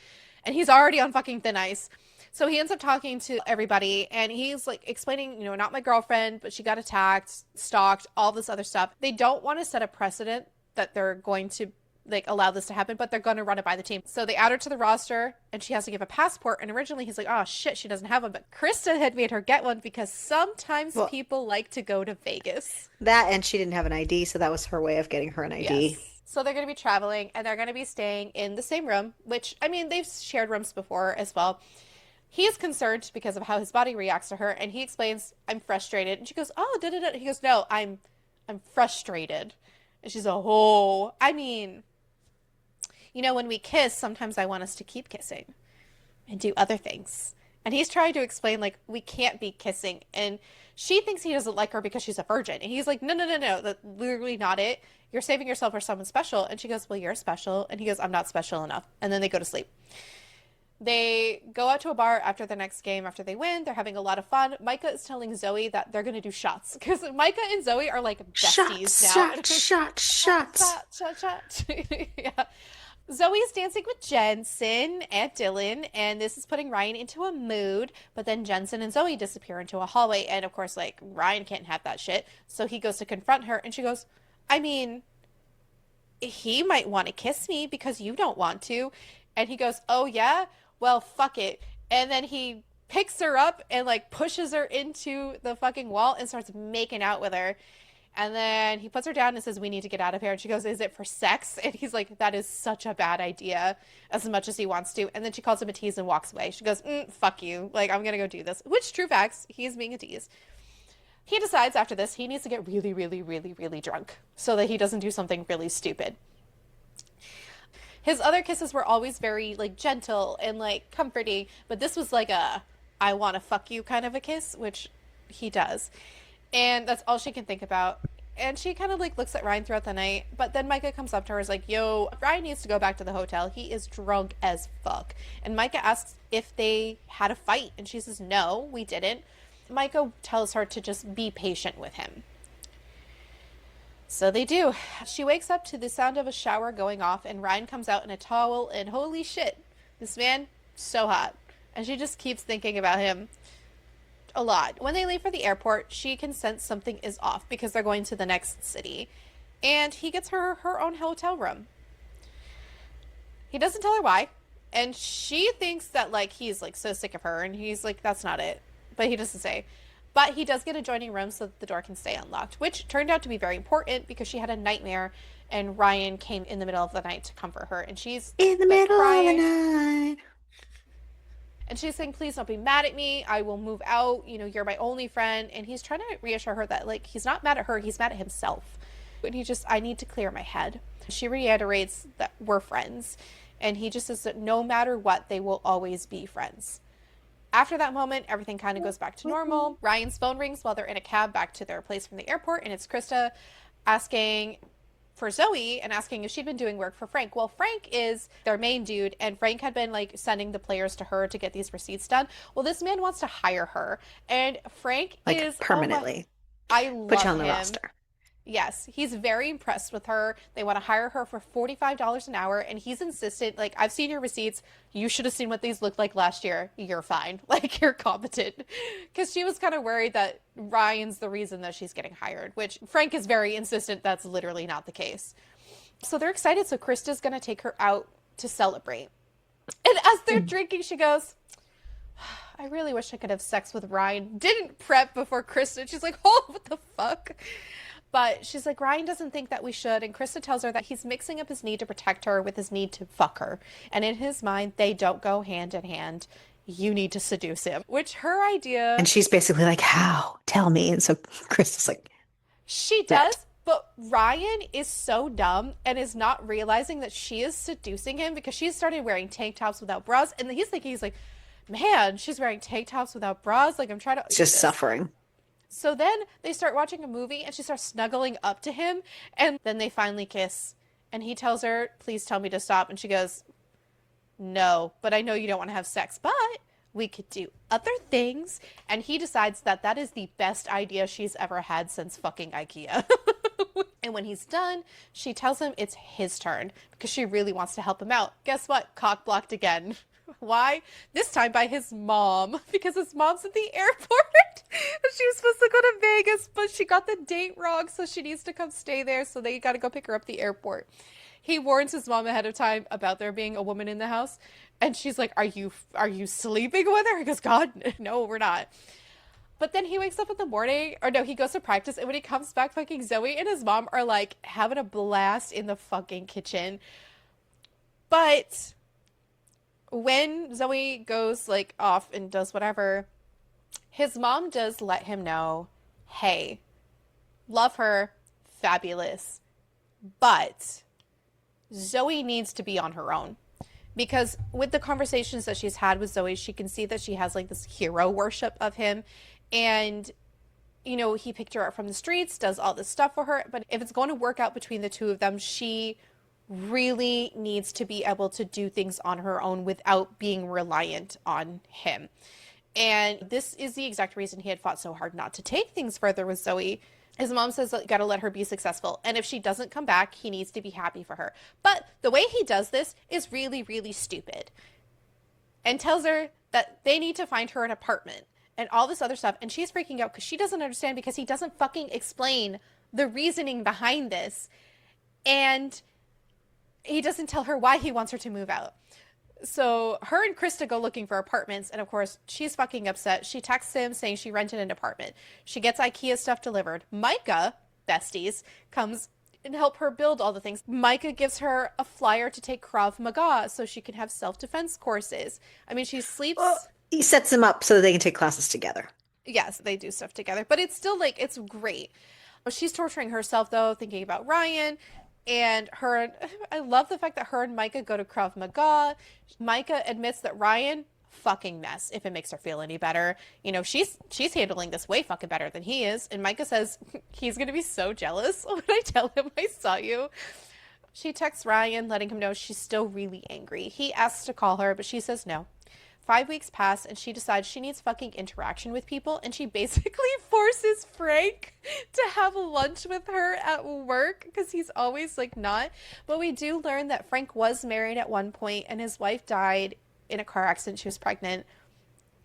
And he's already on fucking thin ice. So he ends up talking to everybody, and he's, like, explaining, not my girlfriend, but she got attacked, stalked, all this other stuff. They don't want to set a precedent that they're going to like allow this to happen, but they're going to run it by the team. So they add her to the roster and she has to give a passport. And originally he's like, oh shit, she doesn't have one. But Krista had made her get one because sometimes people like to go to Vegas. That, and she didn't have an ID. So that was her way of getting her an ID. Yes. So they're going to be traveling and they're going to be staying in the same room, which, I mean, they've shared rooms before as well. He is concerned because of how his body reacts to her. And he explains, I'm frustrated. And she goes, oh, da-da-da. He goes, no, I'm frustrated. And she's like, oh, I mean, when we kiss, sometimes I want us to keep kissing and do other things. And he's trying to explain, like, we can't be kissing. And she thinks he doesn't like her because she's a virgin. And he's like, no, that's literally not it. You're saving yourself for someone special. And she goes, well, you're special. And he goes, I'm not special enough. And then they go to sleep. They go out to a bar after the next game, after they win. They're having a lot of fun. Micah is telling Zoe that they're going to do shots. Because Micah and Zoe are like besties now. Shots. Yeah. Zoe's dancing with Jensen and Dylan, and this is putting Ryan into a mood, but then Jensen and Zoe disappear into a hallway, and of course, like, Ryan can't have that shit, so he goes to confront her, and she goes, I mean, he might want to kiss me because you don't want to, and he goes, oh yeah? Well, fuck it, and then he picks her up and like pushes her into the fucking wall and starts making out with her. And then he puts her down and says, "We need to get out of here." And she goes, "Is it for sex?" And he's like, "That is such a bad idea," as much as he wants to. And then she calls him a tease and walks away. She goes, "Fuck you. Like, I'm going to go do this." Which, true facts, he is being a tease. He decides after this he needs to get really, really, really, really drunk so that he doesn't do something really stupid. His other kisses were always very, like, gentle and, like, comforting. But this was like a, "I want to fuck you" kind of a kiss, which he does. And that's all she can think about. And she kind of like looks at Ryan throughout the night. But then Micah comes up to her and is like, "Yo, Ryan needs to go back to the hotel. He is drunk as fuck." And Micah asks if they had a fight. And she says, "No, we didn't." Micah tells her to just be patient with him. So they do. She wakes up to the sound of a shower going off. And Ryan comes out in a towel. And holy shit, this man, so hot. And she just keeps thinking about him a lot. When they leave for the airport, she can sense something is off because they're going to the next city. And he gets her her own hotel room. He doesn't tell her why. And she thinks that like he's like so sick of her and he's like, "That's not it." But he doesn't say. But he does get a joining room so that the door can stay unlocked, which turned out to be very important because she had a nightmare and Ryan came in the middle of the night to comfort her and she's In the like middle of the crying. night. And she's saying, "Please don't be mad at me. I will move out. You know, you're my only friend." And he's trying to reassure her that, like, he's not mad at her. He's mad at himself. And "I need to clear my head." She reiterates that we're friends. And he just says that no matter what, they will always be friends. After that moment, everything kind of goes back to normal. Ryan's phone rings while they're in a cab back to their place from the airport. And it's Krista asking for Zoe and asking if she'd been doing work for Frank. Well, Frank is their main dude, and Frank had been like sending the players to her to get these receipts done. Well, this man wants to hire her, and Frank Like is permanently. I Put you love on the him. roster. Yes, he's very impressed with her. They want to hire her for $45 an hour, and he's insistent, like, "I've seen your receipts. You should have seen what these looked like last year. You're fine. Like, you're competent." Because she was kind of worried that Ryan's the reason that she's getting hired, which Frank is very insistent that's literally not the case. So they're excited. So Krista's going to take her out to celebrate. And as they're drinking, she goes, "I really wish I could have sex with Ryan." Didn't prep before Krista. She's like, "Oh, what the fuck?" But she's like, "Ryan doesn't think that we should." And Krista tells her that he's mixing up his need to protect her with his need to fuck her. And in his mind, they don't go hand in hand. You need to seduce him. Which her idea. And she's basically like, "How? Tell me." And so Chris is like, She "That." does, but Ryan is so dumb and is not realizing that she is seducing him because she's started wearing tank tops without bras. And he's thinking, he's like, "Man, she's wearing tank tops without bras. Like, I'm trying to It's do just this." suffering. So then they start watching a movie and she starts snuggling up to him. And then they finally kiss. And he tells her, "Please tell me to stop." And she goes, "No, but I know you don't want to have sex, but we could do other things." And he decides that that is the best idea she's ever had since fucking IKEA. And when he's done, she tells him it's his turn because she really wants to help him out. Guess what? Cock blocked again. Why? This time by his mom, because his mom's at the airport. And she was supposed to go to Vegas, but she got the date wrong, so she needs to come stay there, so they got to go pick her up at the airport. He warns his mom ahead of time about there being a woman in the house, and she's like, "Are you sleeping with her?" He goes, "God, no, we're not." But then he wakes up in the morning, or no, he goes to practice, and when he comes back, fucking Zoe and his mom are like having a blast in the fucking kitchen. But when Zoe goes like off and does whatever, his mom does let him know, "Hey, love her, fabulous, but Zoe needs to be on her own." Because with the conversations that she's had with Zoe, she can see that she has like this hero worship of him. And, you know, he picked her up from the streets, does all this stuff for her. But if it's going to work out between the two of them, she really needs to be able to do things on her own without being reliant on him. And this is the exact reason he had fought so hard not to take things further with Zoe. His mom says that you gotta let her be successful. And if she doesn't come back, he needs to be happy for her. But the way he does this is really, really stupid. And tells her that they need to find her an apartment and all this other stuff. And she's freaking out because she doesn't understand because he doesn't fucking explain the reasoning behind this. And he doesn't tell her why he wants her to move out. So her and Krista go looking for apartments, and of course, she's fucking upset. She texts him saying she rented an apartment. She gets IKEA stuff delivered. Micah, besties, comes and help her build all the things. Micah gives her a flyer to take Krav Maga so she can have self-defense courses. I mean, she Well, sleeps. he sets them up so that they can take classes together. Yes, they do stuff together, but it's still like it's great. She's torturing herself though, thinking about Ryan and her. I love the fact that her and Micah go to Krav Maga. Micah admits that Ryan fucking mess if it makes her feel any better. You know, she's handling this way fucking better than he is. And Micah says he's gonna be so jealous when I tell him I saw you. She texts Ryan, letting him know she's still really angry. He asks to call her, but she says no. 5 weeks pass and she decides she needs fucking interaction with people, and she basically forces Frank to have lunch with her at work because he's always like not. But we do learn that Frank was married at one point and his wife died in a car accident. She was pregnant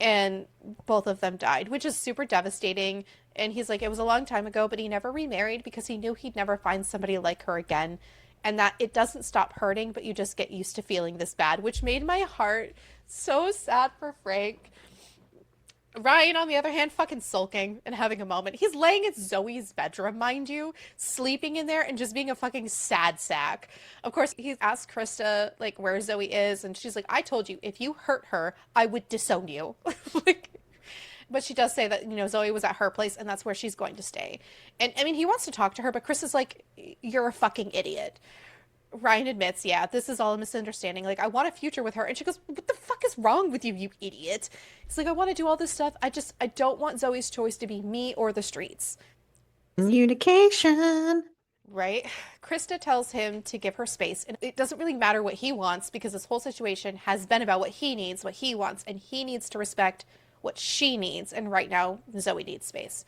and both of them died, which is super devastating. And he's like, it was a long time ago, but he never remarried because he knew he'd never find somebody like her again. And that it doesn't stop hurting, but you just get used to feeling this bad, which made my heart so sad for Frank. Ryan, on the other hand, fucking sulking and having a moment. He's laying in Zoe's bedroom, mind you, sleeping in there and just being a fucking sad sack. Of course, he asked Krista, like, where Zoe is, and she's like, I told you, if you hurt her, I would disown you. Like, but she does say that, you know, Zoe was at her place and that's where she's going to stay. And I mean, he wants to talk to her, but Chris is like, you're a fucking idiot. Ryan admits, yeah, this is all a misunderstanding. Like, I want a future with her. And she goes, what the fuck is wrong with you, you idiot? He's like, I want to do all this stuff. I don't want Zoe's choice to be me or the streets. Communication. Right? Krista tells him to give her space. And it doesn't really matter what he wants because this whole situation has been about what he needs, what he wants. And he needs to respect what she needs. And right now, Zoe needs space.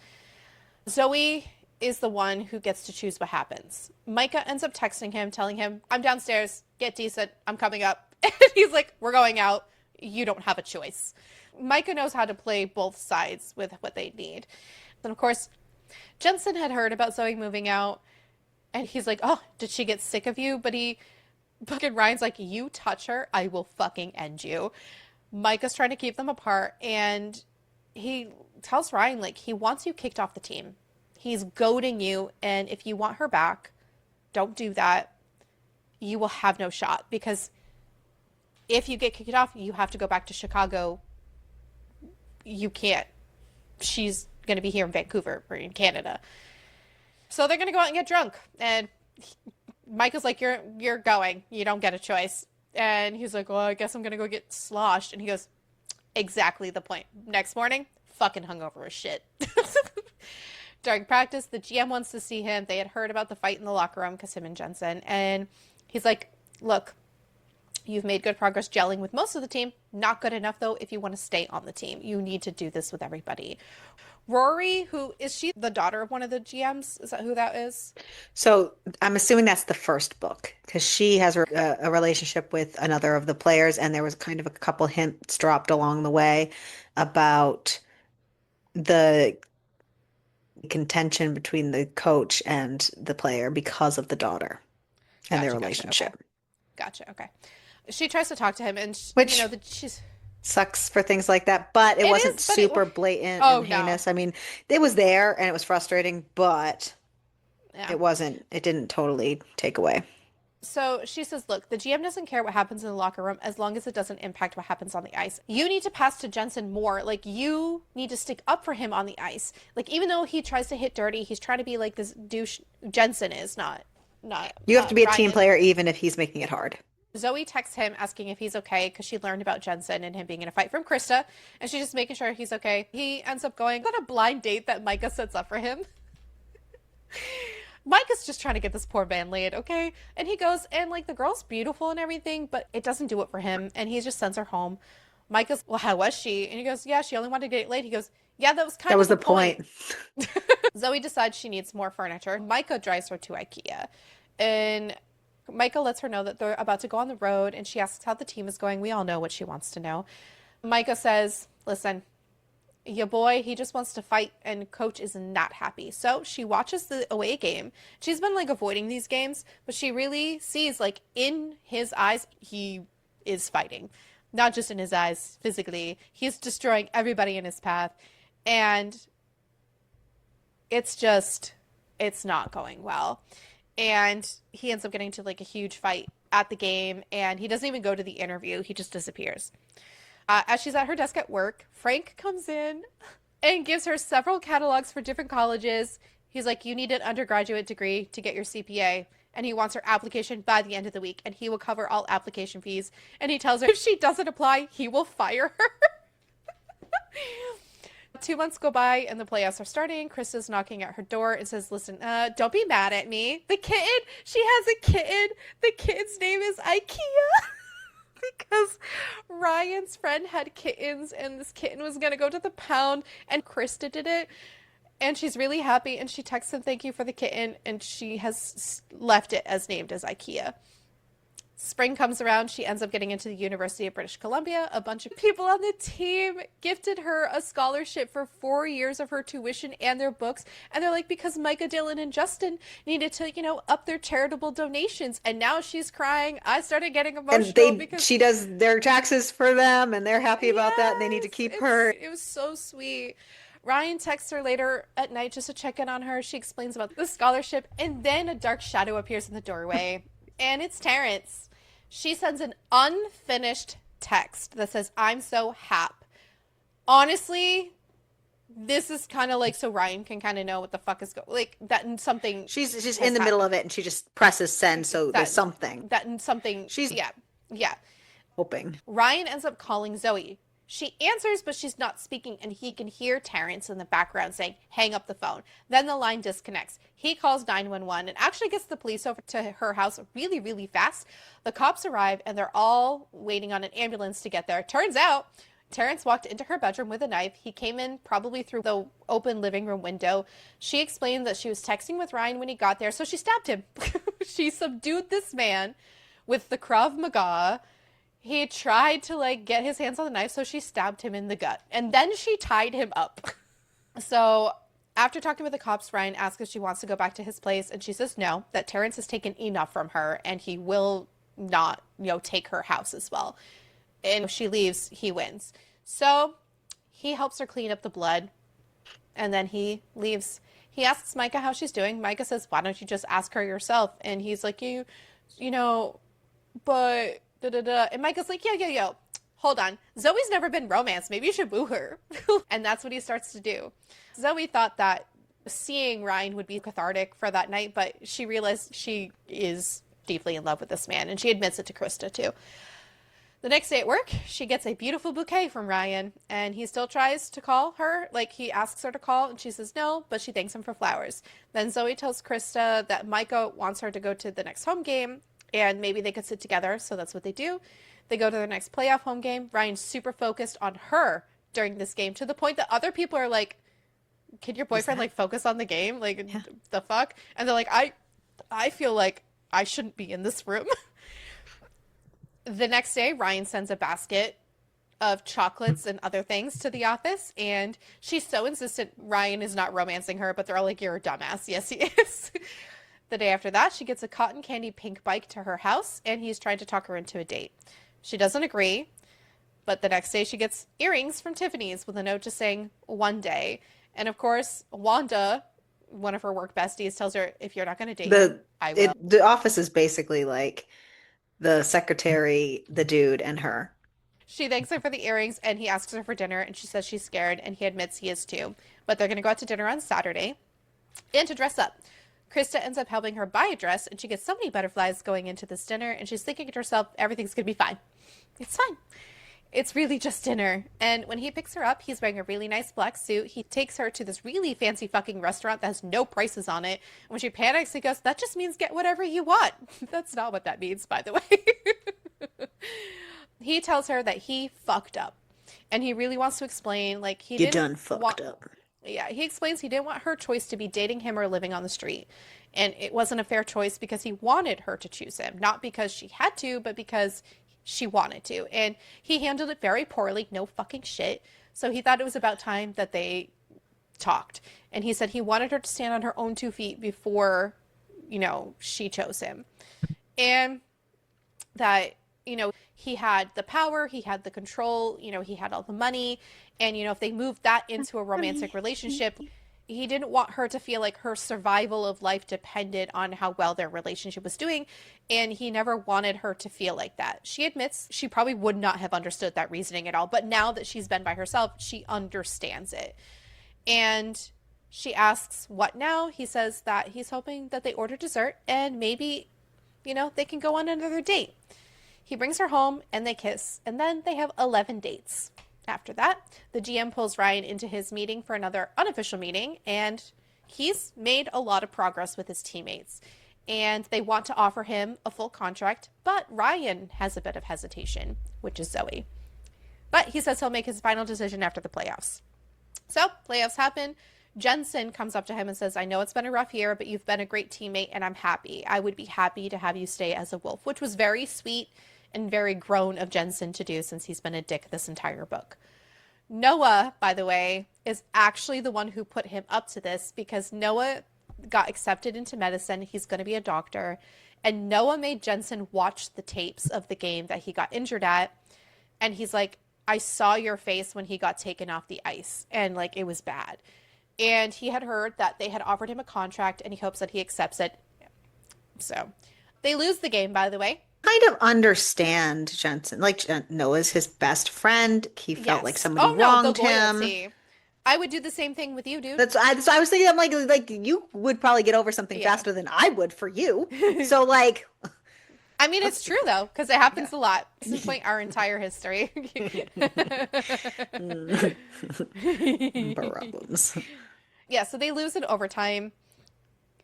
Zoe is the one who gets to choose what happens. Micah ends up texting him, telling him, I'm downstairs, get decent, I'm coming up. And he's like, we're going out, you don't have a choice. Micah knows how to play both sides with what they need. And of course, Jensen had heard about Zoe moving out, and he's like, oh, did she get sick of you? But fucking Ryan's like, you touch her, I will fucking end you. Micah's trying to keep them apart, and he tells Ryan, like, he wants you kicked off the team. He's goading you, and if you want her back, don't do that. You will have no shot, because if you get kicked off, you have to go back to Chicago. You can't. She's going to be here in Vancouver or in Canada. So they're going to go out and get drunk, and Micah's like, you're going. You don't get a choice. And he's like, well, I guess I'm going to go get sloshed. And he goes, exactly the point. Next morning, fucking hungover as shit. During practice, the GM wants to see him. They had heard about the fight in the locker room because him and Jensen. And he's like, look, you've made good progress gelling with most of the team. Not good enough, though, if you want to stay on the team. You need to do this with everybody. Rory, who is she the daughter of one of the GMs? Is that who that is? So I'm assuming that's the first book because she has a relationship with another of the players, and there was kind of a couple hints dropped along the way about the contention between the coach and the player because of the daughter and their relationship. Gotcha. Okay. She tries to talk to him, and which you know that she's sucks for things like that, but it wasn't super blatant and heinous. I mean, it was there and it was frustrating, but it didn't totally take away. So she says, look, the GM doesn't care what happens in the locker room as long as it doesn't impact what happens on the ice. You need to pass to Jensen more. Like, you need to stick up for him on the ice. Like, even though he tries to hit dirty, he's trying to be like this douche Jensen is, not You have to be a Ryan. team player even if he's making it hard. Zoe texts him asking if he's okay because she learned about Jensen and him being in a fight from Krista, and she's just making sure he's okay. He ends up going on a blind date that Micah sets up for him. Micah's just trying to get this poor man laid, okay? And he goes, and like the girl's beautiful and everything, but it doesn't do it for him, and he just sends her home. Micah's, well, how was she? And he goes, yeah, she only wanted to get laid. He goes, yeah, that was the point. Zoe decides she needs more furniture. Micah drives her to IKEA, and Micah lets her know that they're about to go on the road, and she asks how the team is going. We all know what she wants to know. Micah says, listen, your boy, he just wants to fight, and coach is not happy. So she watches the away game. She's been like avoiding these games, but she really sees like in his eyes, he is fighting. Not just in his eyes, physically. He's destroying everybody in his path. And it's not going well. And he ends up getting to like a huge fight at the game, and he doesn't even go to the interview. He just disappears. As she's at her desk at work, Frank comes in and gives her several catalogs for different colleges. He's like, you need an undergraduate degree to get your CPA. And he wants her application by the end of the week, and he will cover all application fees. And he tells her if she doesn't apply, he will fire her. 2 months go by and the playoffs are starting. Krista's knocking at her door and says, listen, don't be mad at me. The kitten, she has a kitten. The kitten's name is IKEA. Because Ryan's friend had kittens and this kitten was going to go to the pound, and Krista did it. And she's really happy, and she texts him, thank you for the kitten, and she has left it as named as IKEA. Spring comes around. She ends up getting into the University of British Columbia. A bunch of people on the team gifted her a scholarship for 4 years of her tuition and their books. And they're like, because Micah, Dylan, and Justin needed to, up their charitable donations. And now she's crying. I started getting emotional because she does their taxes for them, and they're happy about that, and they need to keep her. It was so sweet. Ryan texts her later at night just to check in on her. She explains about the scholarship, and then a dark shadow appears in the doorway, and it's Terrence. She sends an unfinished text that says, I'm so hap. Honestly, this is kind of like so Ryan can kind of know what the fuck is going, like that and something. She's just in the middle of it, and she just presses send, so there's something. That and something. She's yeah. Hoping. Ryan ends up calling Zoe. She answers, but she's not speaking, and he can hear Terrence in the background saying, hang up the phone. Then the line disconnects. He calls 911 and actually gets the police over to her house really, really fast. The cops arrive, and they're all waiting on an ambulance to get there. Turns out, Terrence walked into her bedroom with a knife. He came in probably through the open living room window. She explained that she was texting with Ryan when he got there, so she stabbed him. She subdued this man with the Krav Maga. He tried to get his hands on the knife, so she stabbed him in the gut. And then she tied him up. So after talking with the cops, Ryan asks if she wants to go back to his place, and she says no, that Terrence has taken enough from her, and he will not, take her house as well. And if she leaves, he wins. So he helps her clean up the blood, and then he leaves. He asks Micah how she's doing. Micah says, why don't you just ask her yourself? And he's like, but... Da-da-da. And Micah's like, yo, hold on. Zoe's never been romanced. Maybe you should woo her. And that's what he starts to do. Zoe thought that seeing Ryan would be cathartic for that night, but she realized she is deeply in love with this man, and she admits it to Krista too. The next day at work, she gets a beautiful bouquet from Ryan, and he still tries to call her. He asks her to call, and she says no, but she thanks him for flowers. Then Zoe tells Krista that Micah wants her to go to the next home game, and maybe they could sit together, so that's what they do. They go to their next playoff home game. Ryan's super focused on her during this game, to the point that other people are like, can your boyfriend, focus on the game? Yeah. The fuck? And they're like, I feel like I shouldn't be in this room. The next day, Ryan sends a basket of chocolates and other things to the office, and she's so insistent Ryan is not romancing her, but they're all like, you're a dumbass. Yes, he is. The day after that, she gets a cotton candy pink bike to her house, and he's trying to talk her into a date. She doesn't agree, but the next day she gets earrings from Tiffany's with a note just saying, one day. And of course, Wanda, one of her work besties, tells her, if you're not going to date I will. The office is basically like the secretary, the dude, and her. She thanks him for the earrings, and he asks her for dinner, and she says she's scared, and he admits he is too. But they're going to go out to dinner on Saturday and to dress up. Krista ends up helping her buy a dress, and she gets so many butterflies going into this dinner, and she's thinking to herself, everything's going to be fine. It's fine. It's really just dinner. And when he picks her up, he's wearing a really nice black suit. He takes her to this really fancy fucking restaurant that has no prices on it. And when she panics, he goes, that just means get whatever you want. That's not what that means, by the way. He tells her that he fucked up. And he really wants to explain, You done fucked up. Yeah, he explains he didn't want her choice to be dating him or living on the street. And it wasn't a fair choice because he wanted her to choose him. Not because she had to, but because she wanted to. And he handled it very poorly. No fucking shit. So he thought it was about time that they talked. And he said he wanted her to stand on her own 2 feet before, she chose him. And that, he had the power, he had the control, he had all the money. And, if they moved that into a romantic relationship, he didn't want her to feel like her survival of life depended on how well their relationship was doing. And he never wanted her to feel like that. She admits she probably would not have understood that reasoning at all. But now that she's been by herself, she understands it. And she asks, what now? He says that he's hoping that they order dessert and maybe, they can go on another date. He brings her home and they kiss, and then they have 11 dates. After that, the GM pulls Ryan into his meeting for another unofficial meeting, and he's made a lot of progress with his teammates. And they want to offer him a full contract, but Ryan has a bit of hesitation, which is Zoe. But he says he'll make his final decision after the playoffs. So, playoffs happen. Jensen comes up to him and says, I know it's been a rough year, but you've been a great teammate and I'm happy. I would be happy to have you stay as a wolf, which was very sweet and very grown of Jensen to do since he's been a dick this entire book. Noah, by the way, is actually the one who put him up to this because Noah got accepted into medicine. He's going to be a doctor. And Noah made Jensen watch the tapes of the game that he got injured at. And he's like, I saw your face when he got taken off the ice. And like, it was bad. And he had heard that they had offered him a contract and he hopes that he accepts it. So they lose the game, by the way. Kind of understand Jensen. Like Noah's his best friend. He felt like somebody wronged him. I would do the same thing with you, dude. So I was thinking, I'm like you would probably get over something faster than I would for you. So like, I mean, it's true though, because it happens a lot. Since like our entire history. Problems. Yeah, so they lose in overtime.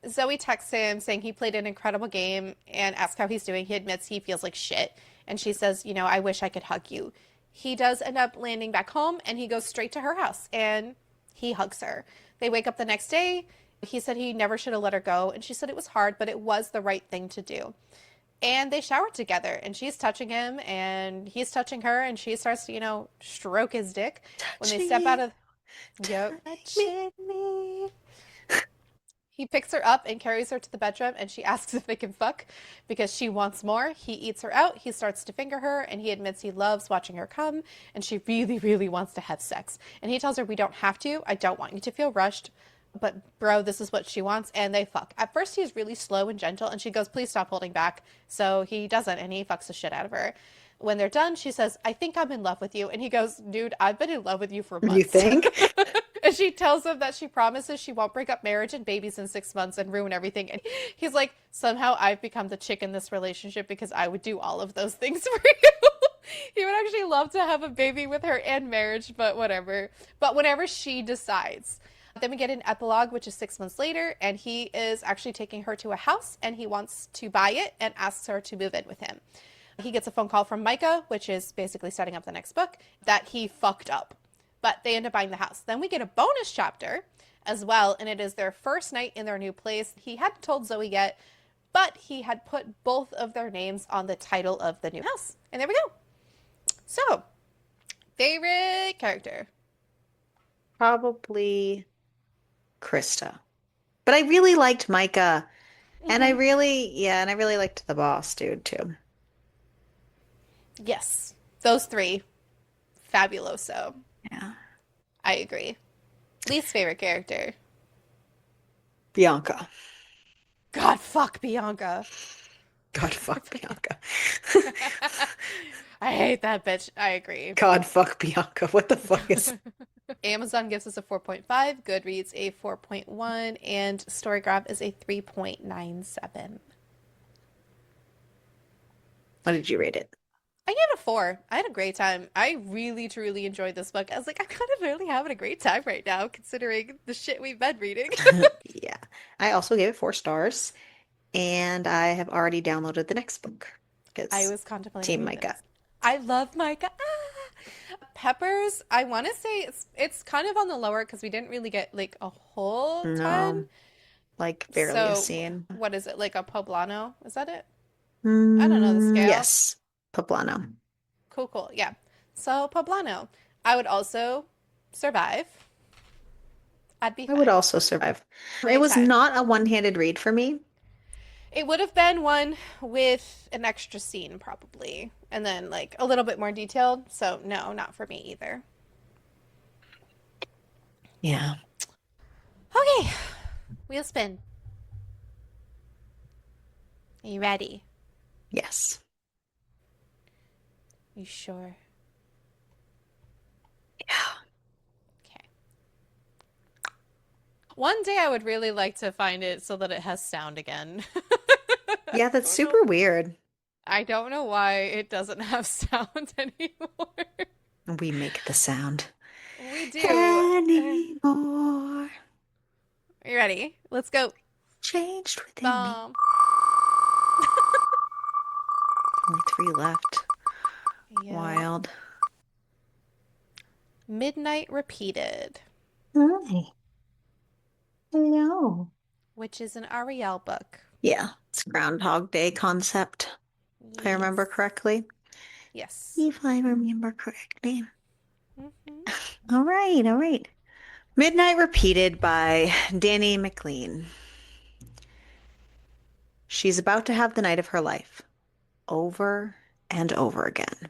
Zoe texts him saying he played an incredible game and asks how he's doing. He admits he feels like shit. And she says, I wish I could hug you. He does end up landing back home and he goes straight to her house and he hugs her. They wake up the next day. He said he never should have let her go. And she said it was hard, but it was the right thing to do. And they shower together and she's touching him and he's touching her and she starts to, stroke his dick. When they step out of... Yep. Touching me. He picks her up and carries her to the bedroom and she asks if they can fuck because she wants more. He eats her out. He starts to finger her and he admits he loves watching her come and she really, really wants to have sex. And he tells her, we don't have to. I don't want you to feel rushed. But bro, this is what she wants. And they fuck. At first he's really slow and gentle and she goes, please stop holding back. So he doesn't and he fucks the shit out of her. When they're done, she says, I think I'm in love with you. And he goes, dude, I've been in love with you for months. You think? And she tells him that she promises she won't break up marriage and babies in 6 months and ruin everything. And he's like, somehow I've become the chick in this relationship because I would do all of those things for you. He would actually love to have a baby with her and marriage, but whatever. But whenever she decides. Then we get an epilogue, which is 6 months later, and he is actually taking her to a house and he wants to buy it and asks her to move in with him. He gets a phone call from Micah, which is basically setting up the next book, that he fucked up. But they end up buying the house. Then we get a bonus chapter as well, and it is their first night in their new place. He hadn't told Zoe yet, but he had put both of their names on the title of the new house. And there we go. So, favorite character? Probably Krista. But I really liked Micah. Mm-hmm. And I really liked the boss dude too. Yes. Those three. Fabuloso. Yeah. I agree. Least favorite character? Bianca. God fuck Bianca. God fuck Bianca. I hate that bitch. I agree. God fuck Bianca. What the fuck is... Amazon gives us a 4.5, Goodreads a 4.1, and Storygraph is a 3.97. What did you rate it? I gave it a 4. I had a great time. I really, truly enjoyed this book. I was like, I'm kind of really having a great time right now, considering the shit we've been reading. Yeah. I also gave it 4 stars, and I have already downloaded the next book. I was contemplating Team Micah. I love Micah. Peppers, I want to say it's kind of on the lower because we didn't really get like a whole ton. Like barely a scene. What is it? Like a poblano? Is that it? I don't know the scale. Yes. Poblano. Cool. Yeah. So poblano. I would also survive. I would also survive. It was not a one-handed read for me. It would have been one with an extra scene, probably, and then like a little bit more detailed. So, no, not for me either. Yeah. Okay, wheel spin. Are you ready? Yes. You sure? Yeah. Okay. One day I would really like to find it so that it has sound again. Yeah, that's super weird. I don't know why it doesn't have sound anymore. We make the sound. We do. Anymore. Are you ready? Let's go. Changed within me. Bum. Only 3 left. Yeah. Wild. Midnight Repeated, Hi. Hello. which is an Ariel book. Yeah, it's Groundhog Day concept, if I remember Yes. correctly. Yes. If I remember correctly. Hmm. All right, all right. Midnight Repeated by Danny McLean. She's about to have the night of her life, over and over again.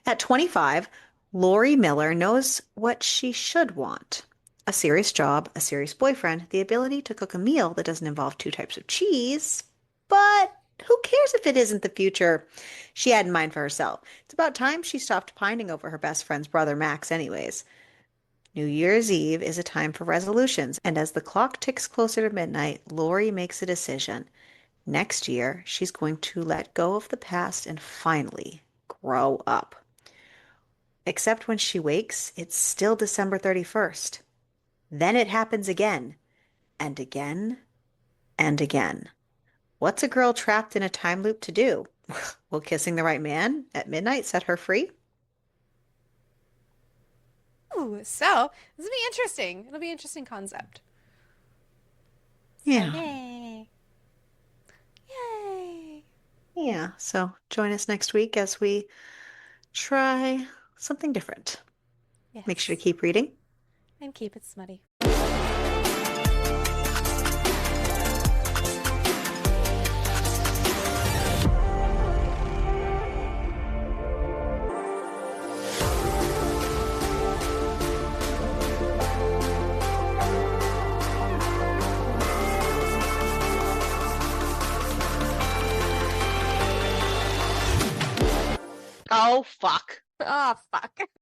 At 25, Lori Miller knows what she should want. A serious job, a serious boyfriend, the ability to cook a meal that doesn't involve 2 types of cheese. But who cares if it isn't the future she had in mind for herself? It's about time she stopped pining over her best friend's brother Max anyways. New Year's Eve is a time for resolutions, and as the clock ticks closer to midnight, Lori makes a decision. Next year, she's going to let go of the past and finally grow up. Except when she wakes, it's still December 31st. Then it happens again, and again, and again. What's a girl trapped in a time loop to do? Will kissing the right man at midnight set her free? Ooh, so this will be interesting. It'll be an interesting concept. So Yeah, yay. Yay. yeah. So join us next week as we try something different. Make sure to Yes. keep reading. And keep it smutty. Oh, fuck. Oh, fuck.